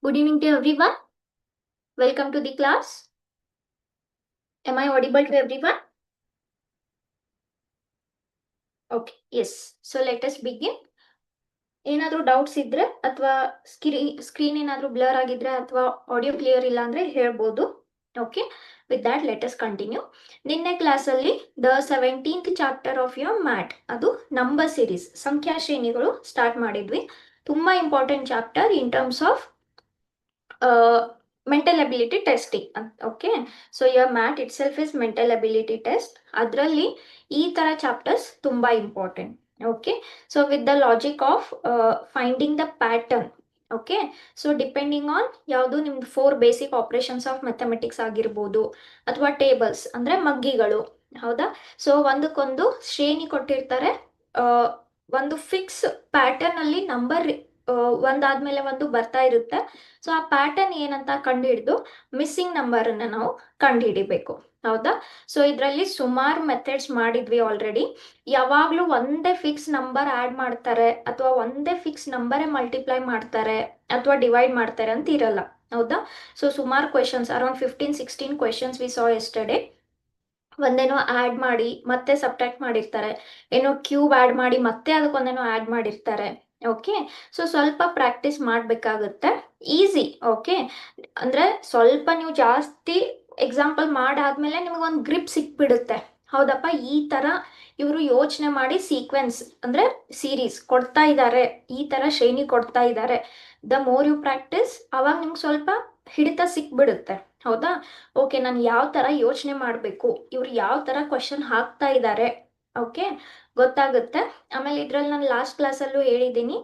Good evening to everyone. Welcome to the class. Am I audible to everyone? Okay, yes. So let us begin. ಏನಾದರೂ doubts ಇದ್ರೆ ಅಥವಾ screen ಏನಾದರೂ blur ಆಗಿದ್ರೆ ಅಥವಾ audio clear ಇಲ್ಲ ಅಂದ್ರೆ ಹೇಳ್ಬೋದು. Okay, with that let us continue. ನಿನ್ನೆ ಕ್ಲಾಸಲ್ಲಿ the 17th chapter of your mat, ಅದು ನಂಬರ್ ಸೀರೀಸ್ ಸಂಖ್ಯಾ ಶ್ರೇಣಿಗಳು ಸ್ಟಾರ್ಟ್ ಮಾಡಿದ್ವಿ. ತುಂಬಾ important chapter in terms of mental ability testing. Okay, so your mat it self is mental ability test. ಅದರಲ್ಲಿ ಈ ತರ chapters ತುಂಬಾ important. Okay, so with the logic of finding the pattern. Okay, so depending on ಯಾವುದು ನಿಮ್ದು 4 basic operations of mathematics ಆಗಿರ್ಬೋದು, ಅಥವಾ tables ಅಂದ್ರೆ ಮಗ್ಗಿಗಳು. ಹೌದಾ, ಸೊ ಒಂದಕ್ಕೊಂದು ಶ್ರೇಣಿ ಕೊಟ್ಟಿರ್ತಾರೆ. ಒಂದು ಫಿಕ್ಸ್ ಪ್ಯಾಟರ್ನ್ ಅಲ್ಲಿ ನಂಬರ್ ಒಂದಾದ್ಮೇಲೆ ಒಂದು ಬರ್ತಾ ಇರುತ್ತೆ. ಸೊ ಆ ಪ್ಯಾಟರ್ನ್ ಏನಂತ ಕಂಡುಹಿಡಿದು ಮಿಸ್ಸಿಂಗ್ ನಂಬರ್ ಅನ್ನ ನಾವು ಕಂಡುಹಿಡಿಬೇಕು. ಹೌದಾ, ಸೊ ಇದರಲ್ಲಿ ಸುಮಾರು ಮೆಥಡ್ಸ್ ಮಾಡಿದ್ವಿ ಆಲ್ರೆಡಿ. ಯಾವಾಗ್ಲೂ ಒಂದೇ ಫಿಕ್ಸ್ ನಂಬರ್ ಆಡ್ ಮಾಡ್ತಾರೆ ಅಥವಾ ಒಂದೇ ಫಿಕ್ಸ್ ನಂಬರೇ ಮಲ್ಟಿಪ್ಲೈ ಮಾಡ್ತಾರೆ ಅಥವಾ ಡಿವೈಡ್ ಮಾಡ್ತಾರೆ ಅಂತ ಇರಲ್ಲ. ಹೌದಾ, ಸೊ ಸುಮಾರು questions, around 15-16 questions we saw yesterday. ಒಂದೇನೋ ಆಡ್ ಮಾಡಿ ಮತ್ತೆ ಸಬ್ಟ್ರಾಕ್ಟ್ ಮಾಡಿರ್ತಾರೆ, ಏನೋ ಕ್ಯೂಬ್ ಆಡ್ ಮಾಡಿ ಮತ್ತೆ ಅದಕ್ಕೊಂದೇನೋ ಆಡ್ ಮಾಡಿರ್ತಾರೆ. ಓಕೆ, ಸೊ ಸ್ವಲ್ಪ ಪ್ರಾಕ್ಟೀಸ್ ಮಾಡಬೇಕಾಗುತ್ತೆ. ಈಸಿ. ಓಕೆ, ಅಂದ್ರೆ ಸ್ವಲ್ಪ ನೀವು ಜಾಸ್ತಿ ಎಕ್ಸಾಂಪಲ್ ಮಾಡಾದ್ಮೇಲೆ ನಿಮಗೊಂದು ಗ್ರಿಪ್ ಸಿಕ್ಬಿಡುತ್ತೆ. ಹೌದಪ್ಪ, ಈ ತರ ಇವರು ಯೋಚನೆ ಮಾಡಿ ಸೀಕ್ವೆನ್ಸ್ ಅಂದ್ರೆ ಸೀರೀಸ್ ಕೊಡ್ತಾ ಇದ್ದಾರೆ, ಈ ತರ ಶ್ರೇಣಿ ಕೊಡ್ತಾ ಇದ್ದಾರೆ. ದ ಮೋರ್ ಯು ಪ್ರಾಕ್ಟೀಸ್, ಅವಾಗ ನಿಮ್ಗೆ ಸ್ವಲ್ಪ ಹಿಡಿತ ಸಿಕ್ಬಿಡುತ್ತೆ. ಹೌದಾ, ಓಕೆ, ನಾನು ಯಾವ ತರ ಯೋಚನೆ ಮಾಡಬೇಕು, ಇವ್ರು ಯಾವ ತರ ಕ್ವಶನ್ ಹಾಕ್ತಾ ಇದ್ದಾರೆ, ಓಕೆ, ಗೊತ್ತಾಗುತ್ತೆ. ಆಮೇಲೆ ಇದ್ರಲ್ಲಿ ನಾನು ಲಾಸ್ಟ್ ಕ್ಲಾಸಲ್ಲೂ ಹೇಳಿದ್ದೀನಿ,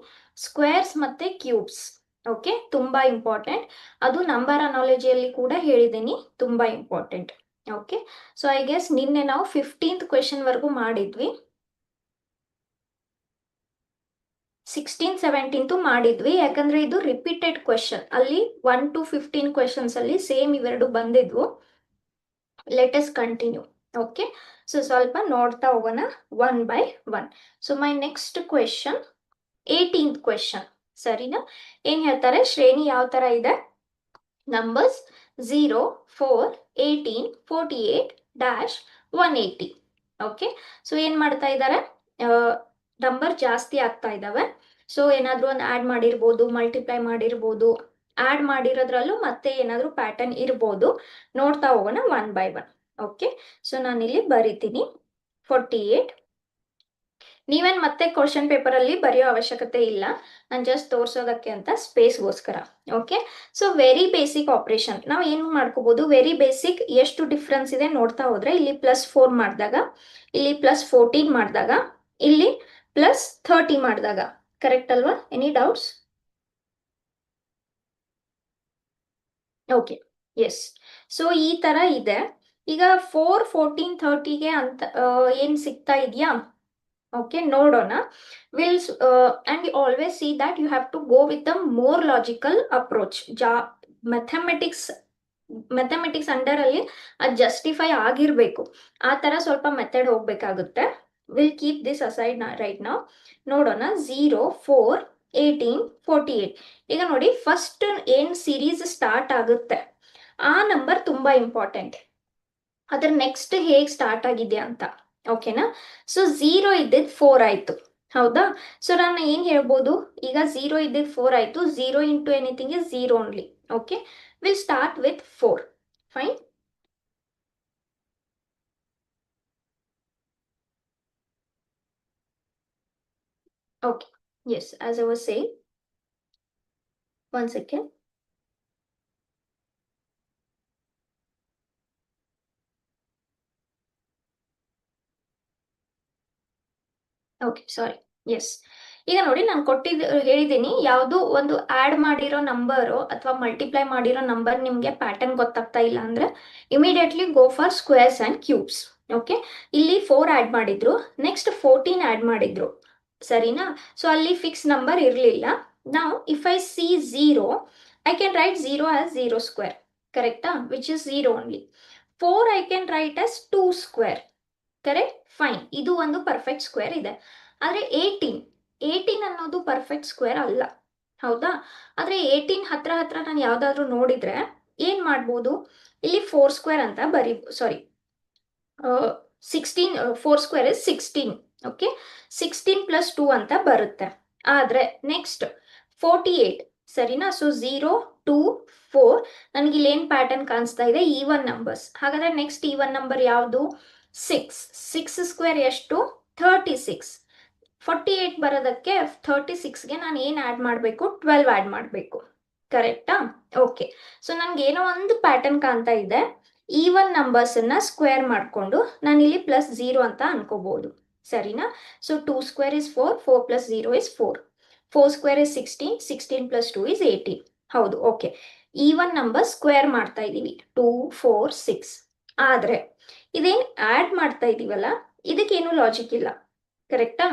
ಸ್ಕ್ವೇರ್ಸ್ ಮತ್ತೆ ಕ್ಯೂಬ್ಸ್. ಓಕೆ, ತುಂಬಾ ಇಂಪಾರ್ಟೆಂಟ್. ಅದು ನಂಬರ್ ಅನಾಲಜಿಯಲ್ಲಿ ಕೂಡ ಹೇಳಿದ್ದೀನಿ, ತುಂಬಾ important. Okay, so I guess ನಿನ್ನೆ ನಾವು 15th ಕ್ವೆಶನ್ ವರೆಗೂ ಮಾಡಿದ್ವಿ. 16-17 ಮಾಡಿದ್ವಿ, ಯಾಕಂದ್ರೆ ಇದು ರಿಪೀಟೆಡ್ ಕ್ವೆಶನ್. ಅಲ್ಲಿ 1 to 15 ಕ್ವೆಶನ್ಸ್ ಅಲ್ಲಿ ಸೇಮ್ ಇವೆರಡು ಬಂದಿದ್ವು. Let us continue. Okay, so ಸ್ವಲ್ಪ ನೋಡ್ತಾ ಹೋಗೋಣ one by one. So my next question 18th question. ಸರಿನಾ? ಏನ್ ಹೇಳ್ತಾರೆ, ಶ್ರೇಣಿ ಯಾವ ತರ ಇದೆ, ನಂಬರ್ಸ್ 0, 4, 18, 48 ಡ್ಯಾಶ್ 180. ಓಕೆ, ಸೊ ಏನ್ ಮಾಡ್ತಾ ಇದ್ದಾರೆ, ನಂಬರ್ ಜಾಸ್ತಿ ಆಗ್ತಾ ಇದ್ದಾವೆ. ಸೊ ಏನಾದ್ರೂ ಒಂದು ಆಡ್ ಮಾಡಿರ್ಬೋದು, ಮಲ್ಟಿಪ್ಲೈ ಮಾಡಿರ್ಬೋದು. ಆಡ್ ಮಾಡಿರೋದ್ರಲ್ಲೂ ಮತ್ತೆ ಏನಾದ್ರೂ ಪ್ಯಾಟರ್ನ್ ಇರ್ಬೋದು. ನೋಡ್ತಾ ಹೋಗೋಣ one by one. Okay, so ನಾನಿಲ್ಲಿ ಬರಿತೀನಿ 48. ನೀವೇನ್ ಮತ್ತೆ ಕ್ವಶನ್ ಪೇಪರ್ ಅಲ್ಲಿ ಬರೆಯೋ ಅವಶ್ಯಕತೆ ಇಲ್ಲ, ನಾನು ಜಸ್ಟ್ ತೋರ್ಸೋದಕ್ಕೆ ಅಂತ ಸ್ಪೇಸ್ಗೋಸ್ಕರ. Okay, so very basic operation ನಾವು ಏನು ಮಾಡ್ಕೋಬಹುದು. ವೆರಿ ಬೇಸಿಕ್ ಎಷ್ಟು ಡಿಫ್ರೆನ್ಸ್ ಇದೆ ನೋಡ್ತಾ ಹೋದ್ರೆ, ಇಲ್ಲಿ +4 ಮಾಡಿದಾಗ, ಇಲ್ಲಿ +14 ಮಾಡಿದಾಗ, ಇಲ್ಲಿ +30 ಮಾಡಿದಾಗ ಕರೆಕ್ಟ್ ಅಲ್ವಾ? Any doubts? Okay, yes. So ಈ ತರ ಇದೆ. ಈಗ 4, 14, 30ಗೆ ಅಂತ ಏನ್ ಸಿಗ್ತಾ ಇದೆಯಾ? ಓಕೆ, ನೋಡೋಣ. Will and you always see that you have to go with a more logical approach. Mathematics under ಅಲ್ಲಿ ಅದು ಜಸ್ಟಿಫೈ ಆಗಿರ್ಬೇಕು. ಆ ತರ ಸ್ವಲ್ಪ ಮೆಥಡ್ ಹೋಗ್ಬೇಕಾಗುತ್ತೆ. Will keep this aside right ನಾವು. ನೋಡೋಣ 0, 4, 18, 48. ಈಗ ನೋಡಿ, ಫಸ್ಟ್ ಏನ್ ಸೀರೀಸ್ ಸ್ಟಾರ್ಟ್ ಆಗುತ್ತೆ ಆ ನಂಬರ್ ತುಂಬಾ ಇಂಪಾರ್ಟೆಂಟ್. ಅದ್ರ ನೆಕ್ಸ್ಟ್ ಹೇಗ್ ಸ್ಟಾರ್ಟ್ ಆಗಿದೆ ಅಂತ. ಓಕೆನಾ? ಸೊ 0 ಇದ್ದಿದ್ದು 4 ಆಯ್ತು. ಹೌದಾ, ಸೊ ನಾನು ಏನ್ ಹೇಳ್ಬೋದು, ಈಗ 0 ಇದ್ದಿದ್ದು 4 ಆಯ್ತು. 0 into anything is 0 only. Okay, will start with 4. Fine. Okay, yes, as I was saying, one second. Okay, sorry. Yes, ಈಗ ನೋಡಿ, ನಾನು ಹೇಳಿದ್ದೀನಿ, ಯಾವುದು ಒಂದು ಆಡ್ ಮಾಡಿರೋ ನಂಬರು ಅಥವಾ ಮಲ್ಟಿಪ್ಲೈ ಮಾಡಿರೋ ನಂಬರ್ ನಿಮಗೆ ಪ್ಯಾಟರ್ನ್ ಗೊತ್ತಾಗ್ತಾ ಇಲ್ಲ ಅಂದ್ರೆ immediately go for squares and cubes. Okay, ಇಲ್ಲಿ 4 ಆಡ್ ಮಾಡಿದ್ರು, ನೆಕ್ಸ್ಟ್ 14 ಆಡ್ ಮಾಡಿದ್ರು. ಸರಿನಾ? ಸೊ ಅಲ್ಲಿ ಫಿಕ್ಸ್ ನಂಬರ್ ಇರಲಿಲ್ಲ. ನಾವು if I see 0, I can write 0 as 0 square. ಕರೆಕ್ಟಾ? Which is 0 only. 4 I can write as 2 square. Correct? Fine, ಇದು ಒಂದು ಪರ್ಫೆಕ್ಟ್ ಸ್ಕ್ವೇರ್ ಇದೆ. ಆದರೆ 18 ಅನ್ನೋದು ಪರ್ಫೆಕ್ಟ್ ಸ್ಕ್ವೇರ್ ಅಲ್ಲ. ಹೌದಾ? ಆದರೆ 18 ಹತ್ರ ಹತ್ರ ನಾನು ಯಾವುದಾದ್ರೂ ನೋಡಿದರೆ ಏನು ಮಾಡ್ಬೋದು, ಇಲ್ಲಿ 4² ಅಂತ ಸಾರಿ 16 4² 16. ಓಕೆ, 16 + 2 ಅಂತ ಬರುತ್ತೆ. ಆದರೆ ನೆಕ್ಸ್ಟ್ 48 ಸರಿನಾ? ಸೊ 0 2 4 ನನಗೆ ಇಲ್ಲಿ ಏನು ಪ್ಯಾಟರ್ನ್ ಕಾಣಿಸ್ತಾ ಇದೆ, ಈವನ್ ನಂಬರ್ಸ್. ಹಾಗಾದ್ರೆ ನೆಕ್ಸ್ಟ್ ಈವನ್ ನಂಬರ್ ಯಾವುದು? 6 ಎಷ್ಟು? 36. 48 ಬರೋದಕ್ಕೆ 36ಗೆ ನಾನು ಏನು ಆ್ಯಡ್ ಮಾಡಬೇಕು? 12 ಆ್ಯಡ್ ಮಾಡಬೇಕು. ಕರೆಕ್ಟಾ? ಓಕೆ. ಸೊ ನನಗೆ ಏನೋ ಒಂದು ಪ್ಯಾಟರ್ನ್ ಕಾಣ್ತಾ ಇದೆ. ಈವನ್ ನಂಬರ್ಸನ್ನು ಸ್ಕ್ವೇರ್ ಮಾಡಿಕೊಂಡು ನಾನಿಲ್ಲಿ +0 ಅಂತ ಅನ್ಕೋಬಹುದು. ಸರಿನಾ? ಸೊ 2² = 4, 4 + 0 = 4. 4² = 16, 16 + 2 = 18. ಹೌದು, ಓಕೆ. ಈವನ್ ನಂಬರ್ ಸ್ಕ್ವೇರ್ ಮಾಡ್ತಾ ಇದ್ದೀವಿ, 2 4 6. ಆದರೆ ಇದೇನು ಆ್ಯಡ್ ಮಾಡ್ತಾ ಇದ್ದೀವಲ್ಲ, ಇದಕ್ಕೇನು ಲಾಜಿಕ್ ಇಲ್ಲ. ಕರೆಕ್ಟಾ?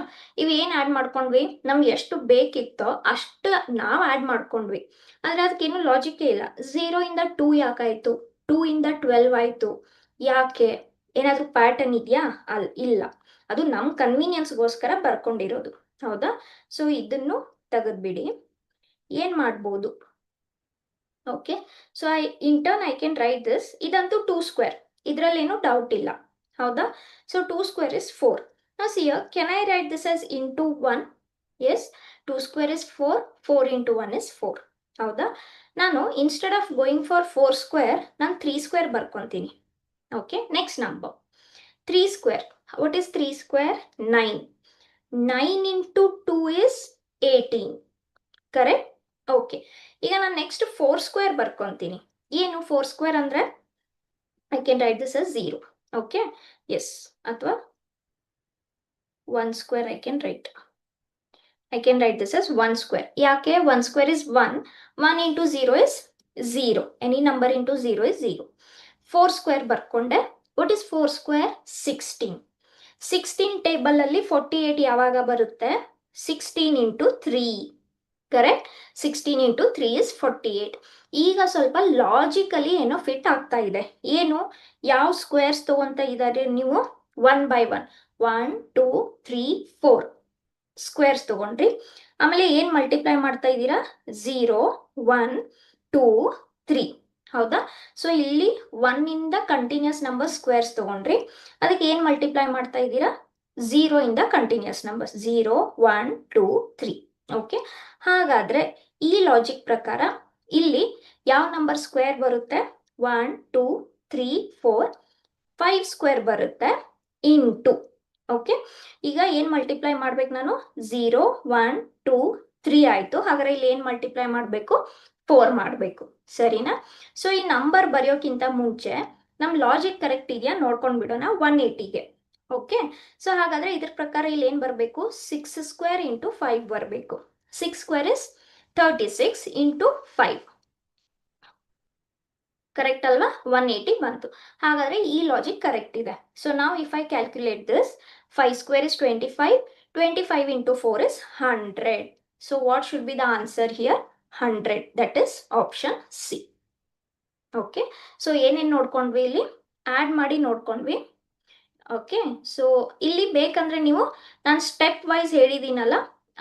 ಇವೇನು ಆ್ಯಡ್ ಮಾಡ್ಕೊಂಡ್ವಿ, ನಮ್ಗೆ ಎಷ್ಟು ಬೇಕಿತ್ತೋ ಅಷ್ಟು ನಾವು ಆ್ಯಡ್ ಮಾಡ್ಕೊಂಡ್ವಿ. ಆದರೆ ಅದಕ್ಕೇನು ಲಾಜಿಕ್ಕೇ ಇಲ್ಲ. 0 ಇಂದ 2 ಯಾಕಾಯಿತು? 2 ಇಂದ 12 ಆಯಿತು. ಯಾಕೆ? ಏನಾದರೂ ಪ್ಯಾಟರ್ನ್ ಇದೆಯಾ? ಇಲ್ಲ. ಅದು ನಮ್ಮ ಕನ್ವೀನಿಯನ್ಸ್ಗೋಸ್ಕರ ಬರ್ಕೊಂಡಿರೋದು. ಹೌದಾ? ಸೊ ಇದನ್ನು ತೆಗೆದ್ಬಿಡಿ. ಏನು ಮಾಡ್ಬೋದು? Okay, so I can write this. ಇದಂತೂ 2², ಇದರಲ್ಲೇನು ಡೌಟ್ ಇಲ್ಲ. ಹೌದಾ? So 2² = 4. Now see here, can I write this as into 1? Yes, 2² = 4, 4 × 1 = 4. ಹೌದಾ? ನಾನು ಇನ್ಸ್ಟೆಡ್ ಆಫ್ ಗೋಯಿಂಗ್ ಫಾರ್ 4², ನಾನು 3² ಬರ್ಕೊತೀನಿ. Okay, next number 3². What is 3²? 9. 9 × 2 = 18. Correct? Okay. ಈಗ ನಾನು ನೆಕ್ಸ್ಟ್ 4² ಬರ್ಕೊತೀನಿ. ಏನು 4² ಅಂದರೆ? I can write this as 0. Okay, yes. ಅಥವಾ 1² I can write. I can write this as 1². ಯಾಕೆ? 1² is 1. 1 × 0 is 0. Any number into 0 is 0. 4² ಬರ್ಕೊಂಡೆ. What is 4²? 16. 16 ಟೇಬಲಲ್ಲಿ 48 ಯಾವಾಗ ಬರುತ್ತೆ? 16 × 3. Correct? 16 × 3 is 48. ಈಗ ಸ್ವಲ್ಪ ಲಾಜಿಕಲಿ ಏನೋ ಫಿಟ್ ಆಗ್ತಾ ಇದೆ. ಏನು? ಯಾವ ಸ್ಕ್ವೇರ್ಸ್ ತಗೊಂತ ಇದ್ದಾರೆ ನೀವು? 1 by 1. 1 2 3 4 ಸ್ಕ್ವೇರ್ಸ್ ತಗೊಂಡ್ರಿ. ಆಮೇಲೆ ಏನು ಮಲ್ಟಿಪ್ಲೈ ಮಾಡ್ತಾ ಇದ್ದೀರಾ? 0 1 2 3. ಹೌದಾ? ಸೊ ಇಲ್ಲಿ 1 ಇಂದ ಕಂಟಿನ್ಯೂಸ್ ನಂಬರ್ ಸ್ಕ್ವೇರ್ಸ್ ತಗೊಂಡ್ರಿ. ಅದಕ್ಕೆ ಏನು ಮಲ್ಟಿಪ್ಲೈ ಮಾಡ್ತಾ ಇದ್ದೀರಾ? 0 ಇಂದ ಕಂಟಿನ್ಯೂಸ್ ನಂಬರ್ಸ್, 0 1 2 3. ಓಕೆ, ಹಾಗಾದ್ರೆ ಈ ಲಾಜಿಕ್ ಪ್ರಕಾರ ಇಲ್ಲಿ ಯಾವ ನಂಬರ್ ಸ್ಕ್ವೇರ್ ಬರುತ್ತೆ? 1 2 3 4 5² ಬರುತ್ತೆ ಇಂಟು. ಓಕೆ, ಈಗ ಏನು ಮಲ್ಟಿಪ್ಲೈ ಮಾಡ್ಬೇಕು ನಾನು? 0 1 2 3 ಆಯಿತು. ಹಾಗಾದ್ರೆ ಇಲ್ಲಿ ಏನು ಮಲ್ಟಿಪ್ಲೈ ಮಾಡಬೇಕು? 4 ಮಾಡಬೇಕು. ಸರಿನಾ? ಸೊ ಈ ನಂಬರ್ ಬರೆಯೋಕ್ಕಿಂತ ಮುಂಚೆ ನಮ್ಮ ಲಾಜಿಕ್ ಕರೆಕ್ಟ್ ಇದೆಯಾ ನೋಡ್ಕೊಂಡು ಬಿಡೋಣ. 180ಗೆ. ಓಕೆ, ಸೊ ಹಾಗಾದ್ರೆ ಇದ್ರ ಪ್ರಕಾರ ಇಲ್ಲಿ ಏನು ಬರಬೇಕು? 6² × 5 ಬರಬೇಕು. 6² is 36 × 5. ಕರೆಕ್ಟ್ ಅಲ್ವಾ? 180 ಬಂತು. ಹಾಗಾದ್ರೆ ಈ ಲಾಜಿಕ್ ಕರೆಕ್ಟ್ ಇದೆ. ಸೊ ನಾವು if I calculate this, 5² is 25, 25 × 4 is 100. So what should be the answer here? 100. That is option C. Okay, so ಏನೇನು ನೋಡ್ಕೊಂಡ್ವಿ ಇಲ್ಲಿ? ಆ್ಯಡ್ ಮಾಡಿ ನೋಡ್ಕೊಂಡ್ವಿ. ಓಕೆ, ಸೊ ಇಲ್ಲಿ ಬೇಕಂದ್ರೆ ನೀವು ನಾನು ಸ್ಟೆಪ್ ವೈಸ್ ಹೇಳಿದ್ದೀನಲ್ಲ,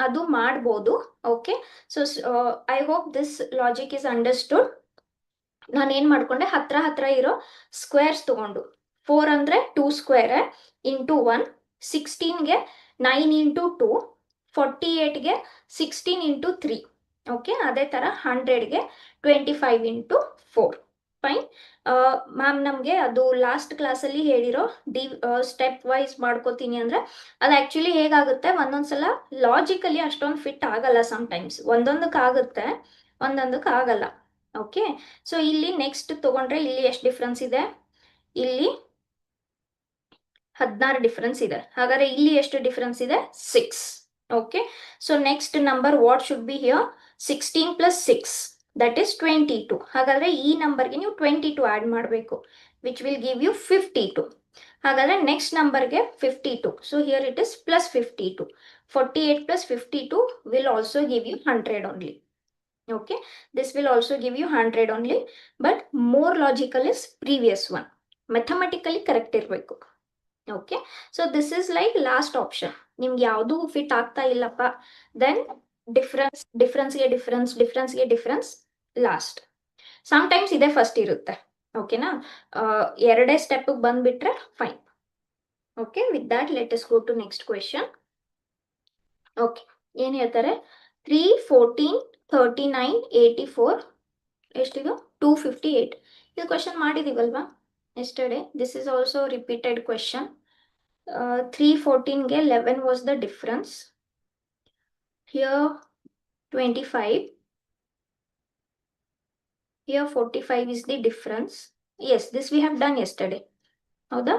ಅದು ಮಾಡ್ಬೋದು. Okay, so I hope this logic is understood. ನಾನೇನು ಮಾಡ್ಕೊಂಡೆ, ಹತ್ರ ಹತ್ರ ಇರೋ ಸ್ಕ್ವೇರ್ಸ್ ತಗೊಂಡು 4 ಅಂದರೆ 2² ಇಂಟು 1, 16ಗೆ 9 × 2, 48ಗೆ 16 × 3. ಓಕೆ, ಅದೇ ಥರ 100ಗೆ 25 × 4. ಫೈನ್. ಮ್ಯಾಮ್ ನಮಗೆ ಅದು ಲಾಸ್ಟ್ ಕ್ಲಾಸಲ್ಲಿ ಹೇಳಿರೋ ಸ್ಟೆಪ್ ವೈಸ್ ಮಾಡ್ಕೋತೀನಿ ಅಂದರೆ ಅದು ಆ್ಯಕ್ಚುಲಿ ಹೇಗಾಗುತ್ತೆ, ಒಂದೊಂದ್ಸಲ ಲಾಜಿಕಲಿ ಅಷ್ಟೊಂದು ಫಿಟ್ ಆಗಲ್ಲ. ಸಮ್ಟೈಮ್ಸ್ ಒಂದೊಂದಕ್ಕೆ ಆಗುತ್ತೆ, ಒಂದೊಂದಕ್ಕೆ ಆಗಲ್ಲ. ಓಕೆ, ಸೊ ಇಲ್ಲಿ ನೆಕ್ಸ್ಟ್ ತಗೊಂಡ್ರೆ ಇಲ್ಲಿ ಎಷ್ಟು ಡಿಫ್ರೆನ್ಸ್ ಇದೆ? ಇಲ್ಲಿ 16 ಡಿಫ್ರೆನ್ಸ್ ಇದೆ. ಹಾಗಾದ್ರೆ ಇಲ್ಲಿ ಎಷ್ಟು ಡಿಫ್ರೆನ್ಸ್ ಇದೆ? 6. Okay, so next number what should be here? 16 + 6, that is 22. ಹಾಗಾದ್ರೆ ಈ ನಂಬರ್ಗೆ ನೀವು 22 ಆ್ಯಡ್ ಮಾಡಬೇಕು, ವಿಚ್ ವಿಲ್ ಗಿವ್ ಯು 52. ಹಾಗಾದ್ರೆ ನೆಕ್ಸ್ಟ್ ನಂಬರ್ಗೆ 52. So here it is +52. 48 + 52 will also give you 100 only. Okay, this will also give you 100 only, but more logical is previous one. Mathematically correct ಇರಬೇಕು. Okay, so this is like last option. ನಿಮ್ಗೆ ಯಾವುದು fit ಆಗ್ತಾ ಇಲ್ಲಪ್ಪ, then ಡಿಫ್ರೆನ್ಸ್ಗೆ difference last. Sometimes ಇದೇ first ಇರುತ್ತೆ. ಓಕೆನಾ? ಎರಡೇ ಸ್ಟೆಪ್ ಬಂದ್ಬಿಟ್ರೆ fine. Okay, with that let us go to next question. Okay, ಏನ್ ಹೇಳ್ತಾರೆ? 3, 14, 39, 84 ಎಷ್ಟಿದು? 258. ಇದು ಕ್ವೆಶನ್ ಮಾಡಿದೀವಲ್ವಾ yesterday. This is also repeated question. 314ಗೆ 11 was the difference. Here 25. Here 45 is the difference. Yes, this we have done yesterday. ಹೌದಾ?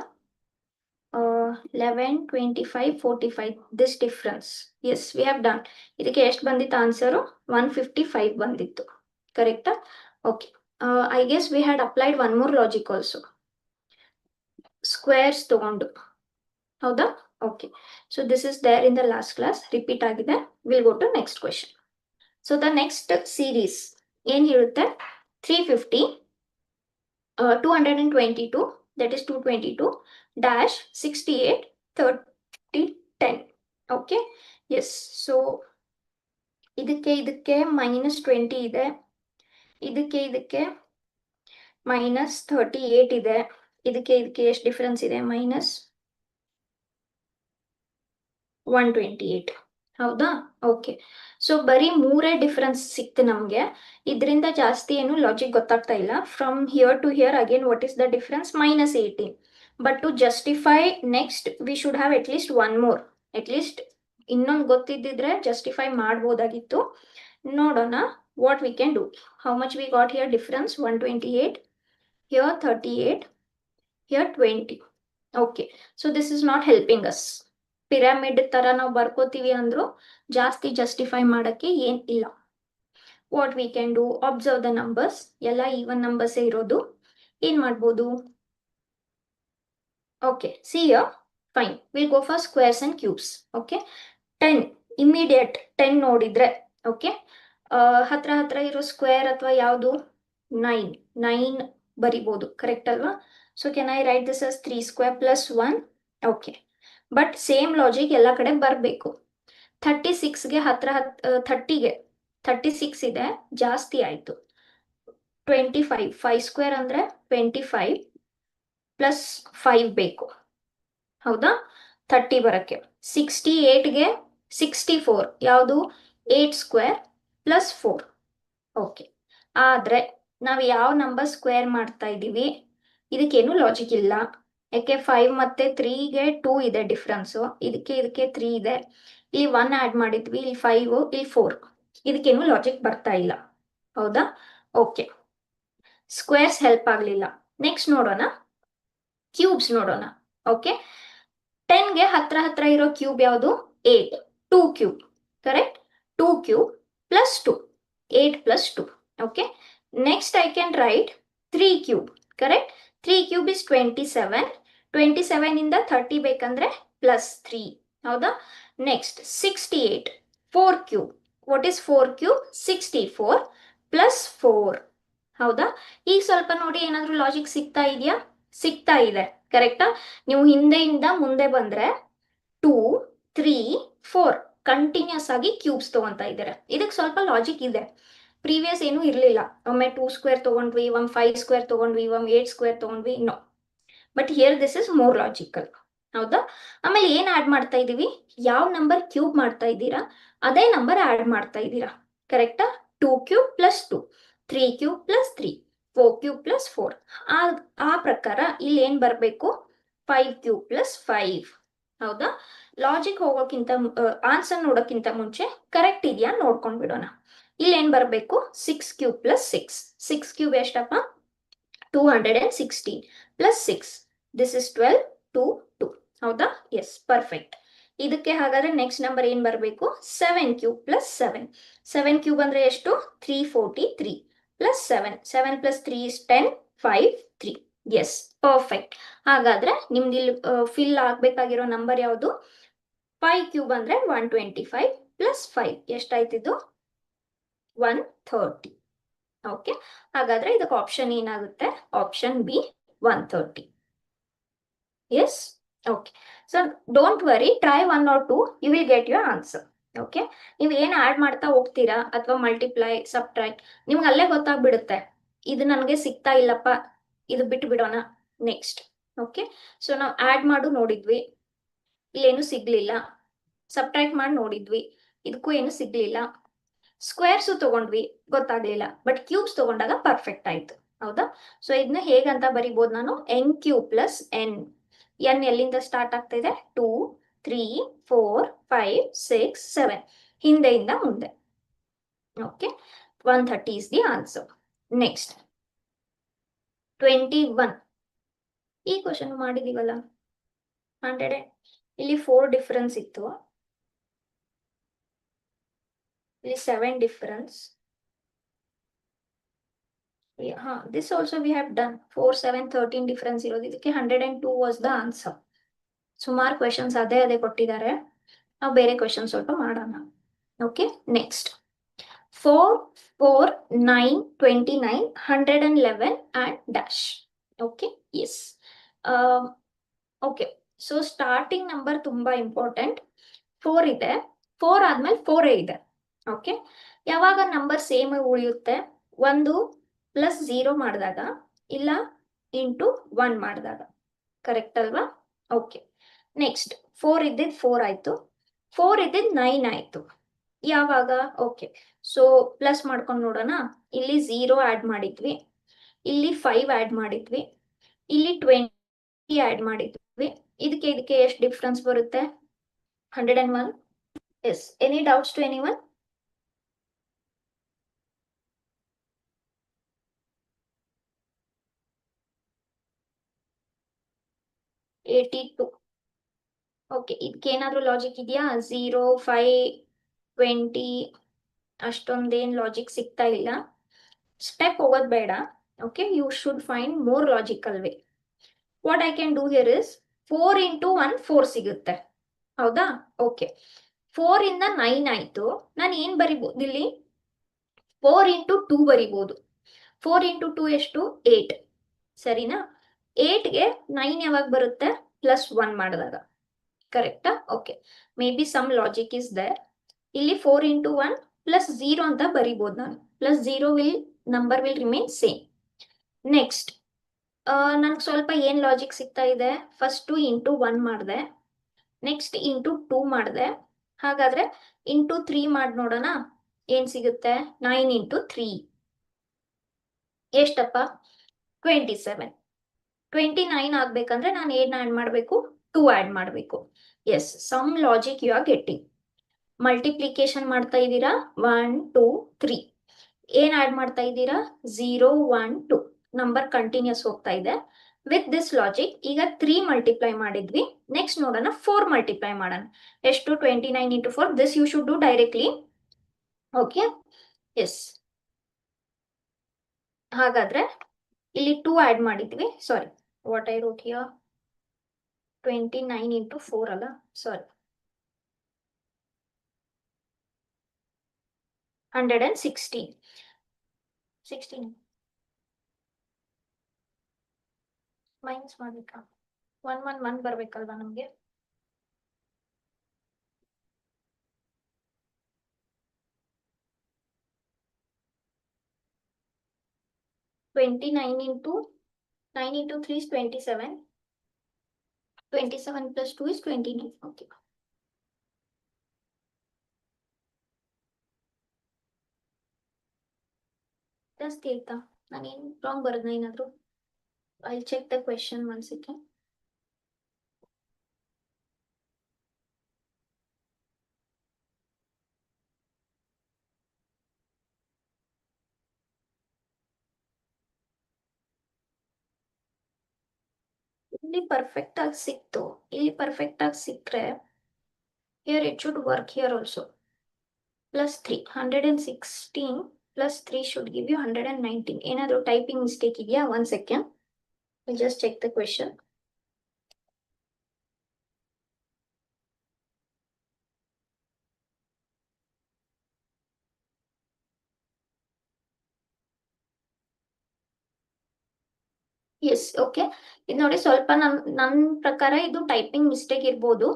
11, 25, 45. This difference. Yes, we have done. ಇದಕ್ಕೆ ಎಷ್ಟು ಬಂದಿತ್ತು ಆನ್ಸರು? 155 ಬಂದಿತ್ತು. ಕರೆಕ್ಟಾ? Okay. I guess we had applied one more logic also. Squares ತಗೊಂಡು. ಹೌದಾ? Okay. So this is there in the last class. Repeat ಆಗಿದೆ. Will go to next question. So the next series ಏನ್ ಹೇಳುತ್ತೆ? 350, 222, that is 222 dash 68 30 10. Okay, yes. So ಇದಕ್ಕೆ -20 ಇದೆ, ಇದಕ್ಕೆ -38 ಇದೆ, ಇದಕ್ಕೆ ಎಷ್ಟು ಡಿಫರೆನ್ಸ್ ಇದೆ? -128. ಹೌದಾ? ಓಕೆ. ಸೊ ಬರೀ 3 ಡಿಫರೆನ್ಸ್ ಸಿಕ್ತು ನಮಗೆ. ಇದರಿಂದ ಜಾಸ್ತಿ ಏನು ಲಾಜಿಕ್ ಗೊತ್ತಾಗ್ತಾ ಇಲ್ಲ. From here to here again what is the difference? -18. But to justify next we should have at least one more. At least ಇನ್ನೊಂದು ಗೊತ್ತಿದ್ದಿದ್ರೆ ಜಸ್ಟಿಫೈ ಮಾಡ್ಬೋದಾಗಿತ್ತು. ನೋಡೋಣ what we can do. How much we got here difference? 128, here 38, here 20. Okay, so this is not helping us. Pyramid ತರ ನಾವು ಬರ್ಕೋತೀವಿ ಅಂದ್ರು ಜಾಸ್ತಿ justify ಮಾಡಕ್ಕೆ ಏನ್ ಇಲ್ಲ. What we can do? Observe the numbers. ಎಲ್ಲ ಈವನ್ ನಂಬರ್ಸ್ ಇರೋದು. ಏನ್ ಮಾಡ್ಬೋದು? Okay, see here. Fine, will go for squares and cubes. Okay, 10 immediate 10 ನೋಡಿದ್ರೆ ಓಕೆ, ಹತ್ರ ಇರೋ ಸ್ಕ್ವೇರ್ ಅಥವಾ ಯಾವುದು? 9 ಬರಿಬೋದು. ಕರೆಕ್ಟ್ ಅಲ್ವಾ? So can I right this as 3 square plus 1? Okay, but same logic ಎಲ್ಲ ಕಡೆ ಬರಬೇಕು. 36ಗೆ 30ಗೆ 36 ಇದೆ, ಜಾಸ್ತಿ ಆಯ್ತು. 25 5 ಸ್ಕ್ವೇರ್ ಅಂದ್ರೆ 25 ಪ್ಲಸ್ 5 ಬೇಕು. ಹೌದಾ? 30 ಬರಕ್ಕೆ. 68ಗೆ 64 ಯಾವುದು? 8 ಸ್ಕ್ವೇರ್ ಪ್ಲಸ್ 4. ಓಕೆ, ಆದ್ರೆ ನಾವು ಯಾವ ನಂಬರ್ ಸ್ಕ್ವೇರ್ ಮಾಡ್ತಾ ಇದ್ದೀವಿ? ಇದಕ್ಕೇನು ಲಾಜಿಕ್ ಇಲ್ಲ. ಯಾಕೆ? 5 ಮತ್ತೆ 3ಗೆ 2 ಇದೆ ಡಿಫ್ರೆನ್ಸು. ಇದಕ್ಕೆ 3 ಇದೆ. ಇಲ್ಲಿ 1 ಆಡ್ ಮಾಡಿದ್ವಿ, ಇಲ್ಲಿ 5, ಇಲ್ಲಿ 4. ಇದಕ್ಕೇನು ಲಾಜಿಕ್ ಬರ್ತಾ ಇಲ್ಲ. ಹೌದಾ? ಓಕೆ, ಸ್ಕ್ವೇರ್ಸ್ ಹೆಲ್ಪ್ ಆಗಲಿಲ್ಲ. ನೆಕ್ಸ್ಟ್ ನೋಡೋಣ, ಕ್ಯೂಬ್ಸ್ ನೋಡೋಣ. ಓಕೆ, 10ಗೆ ಹತ್ರ ಇರೋ ಕ್ಯೂಬ್ ಯಾವುದು? 8. 2 cube. Correct? 2 cube plus 2, 8 plus 2. Okay, next I can right 3 cube. Correct? 3 cube is 27. 27 ಇಂದ 30 ಬೇಕಂದ್ರೆ ಪ್ಲಸ್ 3. ಹೌದಾ? Next 68, 4 cube. What is 4 cube? 64 plus 4. ಹೌದಾ? ಈಗ ಸ್ವಲ್ಪ ನೋಡಿ, ಏನಾದ್ರೂ ಲಾಜಿಕ್ ಸಿಗ್ತಾ ಇದೆಯಾ? ಸಿಗ್ತಾ ಇದೆ. ಕರೆಕ್ಟಾ? ನೀವು ಹಿಂದೆಯಿಂದ ಮುಂದೆ ಬಂದ್ರೆ 2, 3, 4 ಕಂಟಿನ್ಯೂಸ್ ಆಗಿ ಕ್ಯೂಬ್ಸ್ ತಗೊಂತಾ ಇದ್ದಾರೆ. ಇದಕ್ಕೆ ಸ್ವಲ್ಪ ಲಾಜಿಕ್ ಇದೆ. ಪ್ರೀವಿಯಸ್ ಏನು ಇರಲಿಲ್ಲ. ಒಮ್ಮೆ 2 ಸ್ಕ್ವೇರ್ ತಗೊಂಡ್ವಿ, 5 ಸ್ಕ್ವೇರ್ ತಗೊಂಡ್ವಿ, 8 ಸ್ಕ್ವೇರ್ ತಗೊಂಡ್ವಿ. No, but here this is more logical. ಹೌದಾ? ಆಮೇಲೆ ಏನ್ ಆಡ್ ಮಾಡ್ತಾ ಇದೀವಿ? ಯಾವ ನಂಬರ್ ಕ್ಯೂಬ್ ಮಾಡ್ತಾ ಇದ್ದೀರಾ ಅದೇ ನಂಬರ್ ಆಡ್ ಮಾಡ್ತಾ ಇದ್ದೀರಾ. ಕರೆಕ್ಟಾ? 2 cube plus 2, 3 cube plus 3, 4 cube plus 4. ಆ ಪ್ರಕಾರ ಇಲ್ಲಿ ಏನ್ ಬರಬೇಕು? 5 ಕ್ಯೂಬ್ ಪ್ಲಸ್ 5. ಹೌದಾ? ಲಾಜಿಕ್ ಹೋಗೋಕ್ಕಿಂತ ಆನ್ಸರ್ ನೋಡೋಕ್ಕಿಂತ ಮುಂಚೆ ಕರೆಕ್ಟ್ ಇದೆಯಾ ನೋಡ್ಕೊಂಡ್ ಬಿಡೋಣ. ಇಲ್ಲಿ ಏನ್ ಬರಬೇಕು? 6 ಕ್ಯೂಬ್ ಪ್ಲಸ್ 6. 6 ಕ್ಯೂಬ್ ಎಷ್ಟಪ್ಪ? 216 ಪ್ಲಸ್ 6. This is 12, 2, 2. ಹೌದಾ? Yes, perfect. ಇದಕ್ಕೆ ಹಾಗಾದ್ರೆ ನೆಕ್ಸ್ಟ್ ನಂಬರ್ ಏನ್ ಬರಬೇಕು? 7 ಕ್ಯೂಬ್ ಪ್ಲಸ್ 7. 7 ಕ್ಯೂಬ್ ಅಂದ್ರೆ ಎಷ್ಟು? 343 plus 7. 7 plus 3 is 10, 5, 3. Yes, perfect. ಹಾಗಾದ್ರೆ ನಿಮ್ದು ಇಲ್ಲಿ ಫಿಲ್ ಆಗ್ಬೇಕಾಗಿರೋ ನಂಬರ್ ಯಾವುದು? 5 ಕ್ಯೂಬ್ ಅಂದ್ರೆ 125 ಪ್ಲಸ್ 5 ಎಷ್ಟಾಯ್ತಿದ್ದು? 130. ಓಕೆ, ಹಾಗಾದ್ರೆ ಇದಕ್ಕೆ ಆಪ್ಷನ್ ಏನಾಗುತ್ತೆ? Option b, 130. Yes, okay. So don't worry, try 1 or 2, you will get your answer. Okay, ನೀವು ಏನು ಆಡ್ ಮಾಡ್ತಾ ಹೋಗ್ತೀರಾ ಅಥವಾ ಮಲ್ಟಿಪ್ಲೈ ಸಬ್ಟ್ರಾಕ್ಟ್ ನಿಮ್ಗೆ ಅಲ್ಲೇ ಗೊತ್ತಾಗ್ಬಿಡುತ್ತೆ, ಇದು ನನಗೆ ಸಿಗ್ತಾ ಇಲ್ಲಪ್ಪ, ಇದು ಬಿಟ್ಟು ಬಿಡೋಣ ನೆಕ್ಸ್ಟ್. ಓಕೆ, ಸೊ ನಾವು ಆಡ್ ಮಾಡು ನೋಡಿದ್ವಿ, ಇಲ್ಲೇನು ಸಿಗ್ಲಿಲ್ಲ. ಸಬ್ಟ್ರಾಕ್ಟ್ ಮಾಡಿ ನೋಡಿದ್ವಿ, ಇದಕ್ಕೂ ಏನು ಸಿಗ್ಲಿಲ್ಲ. ಸ್ಕ್ವೇರ್ಸ್ ತಗೊಂಡ್ವಿ, ಗೊತ್ತಾಗ್ಲಿಲ್ಲ. ಬಟ್ ಕ್ಯೂಬ್ಸ್ ತಗೊಂಡಾಗ ಪರ್ಫೆಕ್ಟ್ ಆಯ್ತು, ಹೌದಾ? ಸೊ ಇದನ್ನ ಹೇಗಂತ ಬರಿಬೋದು ನಾನು, n cube plus n. N ಎಲ್ಲಿಂದ ಸ್ಟಾರ್ಟ್ ಆಗ್ತಾ ಇದೆ, 2 3 4 5 6 7, ಹಿಂದೆಯಿಂದ ಮುಂದೆ. Okay, 130 is the answer. Next 21. ಈ ಕ್ವಶನ್ ಮಾಡಿದೀವಲ್ಲ 100. ಇಲ್ಲಿ 4 ಡಿಫರೆನ್ಸ್ ಇತ್ತು, ಇಲ್ಲಿ 7 difference. This also we have done. 4 7 13 difference ಇರೋದು, ಇದಕ್ಕೆ 102 was the answer. ಸುಮಾರು ಕ್ವೆಶನ್ಸ್ ಅದೇ ಕೊಟ್ಟಿದ್ದಾರೆ, ನಾವು ಬೇರೆ ಕ್ವೆಶನ್ ಸ್ವಲ್ಪ ಮಾಡೋಣ. Okay, next 4 4 9 29 111 and dash. Okay, yes. Okay, so starting number ತುಂಬಾ ಇಂಪಾರ್ಟೆಂಟ್. 4 ಇದೆ, 4 ಆದ್ಮೇಲೆ 4 ಇದೆ. ಓಕೆ, ಯಾವಾಗ ನಂಬರ್ ಸೇಮ್ ಉಳಿಯುತ್ತೆ, ಒಂದು ಪ್ಲಸ್ 0 ಮಾಡಿದಾಗ ಇಲ್ಲ ಇಂಟು 1 ಮಾಡಿದಾಗ, ಕರೆಕ್ಟ್ ಅಲ್ವಾ? ಓಕೆ, ನೆಕ್ಸ್ಟ್ 4 ಇದ್ದಿದ್ದು 4 ಆಯ್ತು, 4 ಇದ್ದಿದ್ದು 9 ಆಯ್ತು. ಯಾವಾಗ? ಓಕೆ, ಸೊ ಪ್ಲಸ್ ಮಾಡ್ಕೊಂಡು ನೋಡೋಣ. ಇಲ್ಲಿ 0 ಆಡ್ ಮಾಡಿದ್ವಿ, ಇಲ್ಲಿ 5 ಆಡ್ ಮಾಡಿದ್ವಿ, ಇಲ್ಲಿ 20 ಆಡ್ ಮಾಡಿದ್ವಿ. ಇದಕ್ಕೆ ಎಷ್ಟು ಡಿಫ್ರೆನ್ಸ್ ಬರುತ್ತೆ? 101. Yes, any doubts to anyone? 82. Okay, ಇದಕ್ಕೇನಾದ್ರೂ ಲಾಜಿಕ್ ಇದೆಯಾ? 0 5 20 ಅಷ್ಟೊಂದೇನ್ ಲಾಜಿಕ್ ಸಿಗ್ತಾ ಇಲ್ಲ. ಸ್ಟೆಪ್ ಹೋಗೋದು ಬೇಡ. Okay, you should find more logical way. What I can do here is 4 into 1 4 ಸಿಗುತ್ತೆ, ಹೌದಾ? ಓಕೆ, 4 ಇಂದ 9 ಆಯ್ತು. ನಾನು ಏನ್ ಬರಿಬಹುದು ಇಲ್ಲಿ? 4 ಇಂಟು 2 ಬರಿಬಹುದು. 4 ಇಂಟು 2 ಎಷ್ಟು? 8, ಸರಿನಾ? 8ಗೆ 9 ಯಾವಾಗ ಬರುತ್ತೆ? ಪ್ಲಸ್ 1 ಮಾಡಿದಾಗ, ಕರೆಕ್ಟಾ? Okay, may be some logic is there. ಇಲ್ಲಿ 4 ಇಂಟು 1 ಪ್ಲಸ್ 0 ಅಂತ ಬರಿಬಹುದು ನಾನು. Plus 0 will number will remain same. Next ನನ್ಗೆ ಸ್ವಲ್ಪ ಏನ್ ಲಾಜಿಕ್ ಸಿಗ್ತಾ ಇದೆ, ಫಸ್ಟ್ ಇಂಟು 1 ಮಾಡಿದೆ, ನೆಕ್ಸ್ಟ್ ಇಂಟು 2 ಮಾಡಿದೆ. ಹಾಗಾದ್ರೆ ಇಂಟು 3 ಮಾಡಿ ನೋಡೋಣ, ಏನ್ ಸಿಗುತ್ತೆ? 9 ಇಂಟು 3 ಎಷ್ಟಪ್ಪ? 27. 29 ಆಗ್ಬೇಕಂದ್ರೆ ನಾನು ಏನ್ ಆಡ್ ಮಾಡಬೇಕು? 2 ಆಡ್ ಮಾಡಬೇಕು. Yes, some logic you are getting. Multiplication ಮಾಡ್ತಾ ಇದ್ದೀರಾ, 1 2 3. ಏನ್ ಆಡ್ ಮಾಡ್ತಾ ಇದ್ದೀರಾ? 0 1 2. ನಂಬರ್ ಕಂಟಿನ್ಯೂಸ್ ಹೋಗ್ತಾ ಇದೆ. ವಿತ್ ದಿಸ್ ಲಾಜಿಕ್ ಈಗ 3 ಮಲ್ಟಿಪ್ಲೈ ಮಾಡಿದ್ವಿ, ನೆಕ್ಸ್ಟ್ ನೋಡೋಣ 4 ಮಲ್ಟಿಪ್ಲೈ ಮಾಡೋಣ. ಎಷ್ಟು? 29 into 4. This you should do directly. Okay, yes. ಹಾಗಾದ್ರೆ ಇಲ್ಲಿ 2 ಆಡ್ ಮಾಡಿದ್ವಿ, sorry what I wrote here, 29 into 4 ಅಲ್ಲ, ಸಾರಿ, 116. 16 ಮೈನಸ್ ಮಾಡ್ಬೇಕಾ? 1 1 1 ಬರ್ಬೇಕಲ್ವಾ ನಮ್ಗೆ? 29 into 9 into 3 is 27. 27 plus 2 is 29. Okay. ಜಾಸ್ತಿ ಆಯ್ತಾ? ನಾನೇನು ರಾಂಗ್ ಬರೋದ್ನ ಏನಾದ್ರು? I'll check the question once again. ಇಲ್ಲಿ ಪರ್ಫೆಕ್ಟ್ ಆಗಿ ಸಿಕ್ತು, ಇಲ್ಲಿ ಪರ್ಫೆಕ್ಟ್ ಆಗಿ ಸಿಕ್ಕರೆ here it should work here also. Plus 3, 116 plus 3 should give you 119. ಏನಾದ್ರು ಟೈಪಿಂಗ್ ಮಿಸ್ಟೇಕ್ ಇದೆಯಾ? 1 second. We'll just check the question. Yes, okay. ಇದು ನೋಡಿ, ಸ್ವಲ್ಪ ನನ್ನ ಪ್ರಕಾರ ಇದು ಟೈಪಿಂಗ್ ಮಿಸ್ಟೇಕ್ ಇರ್ಬೋದು,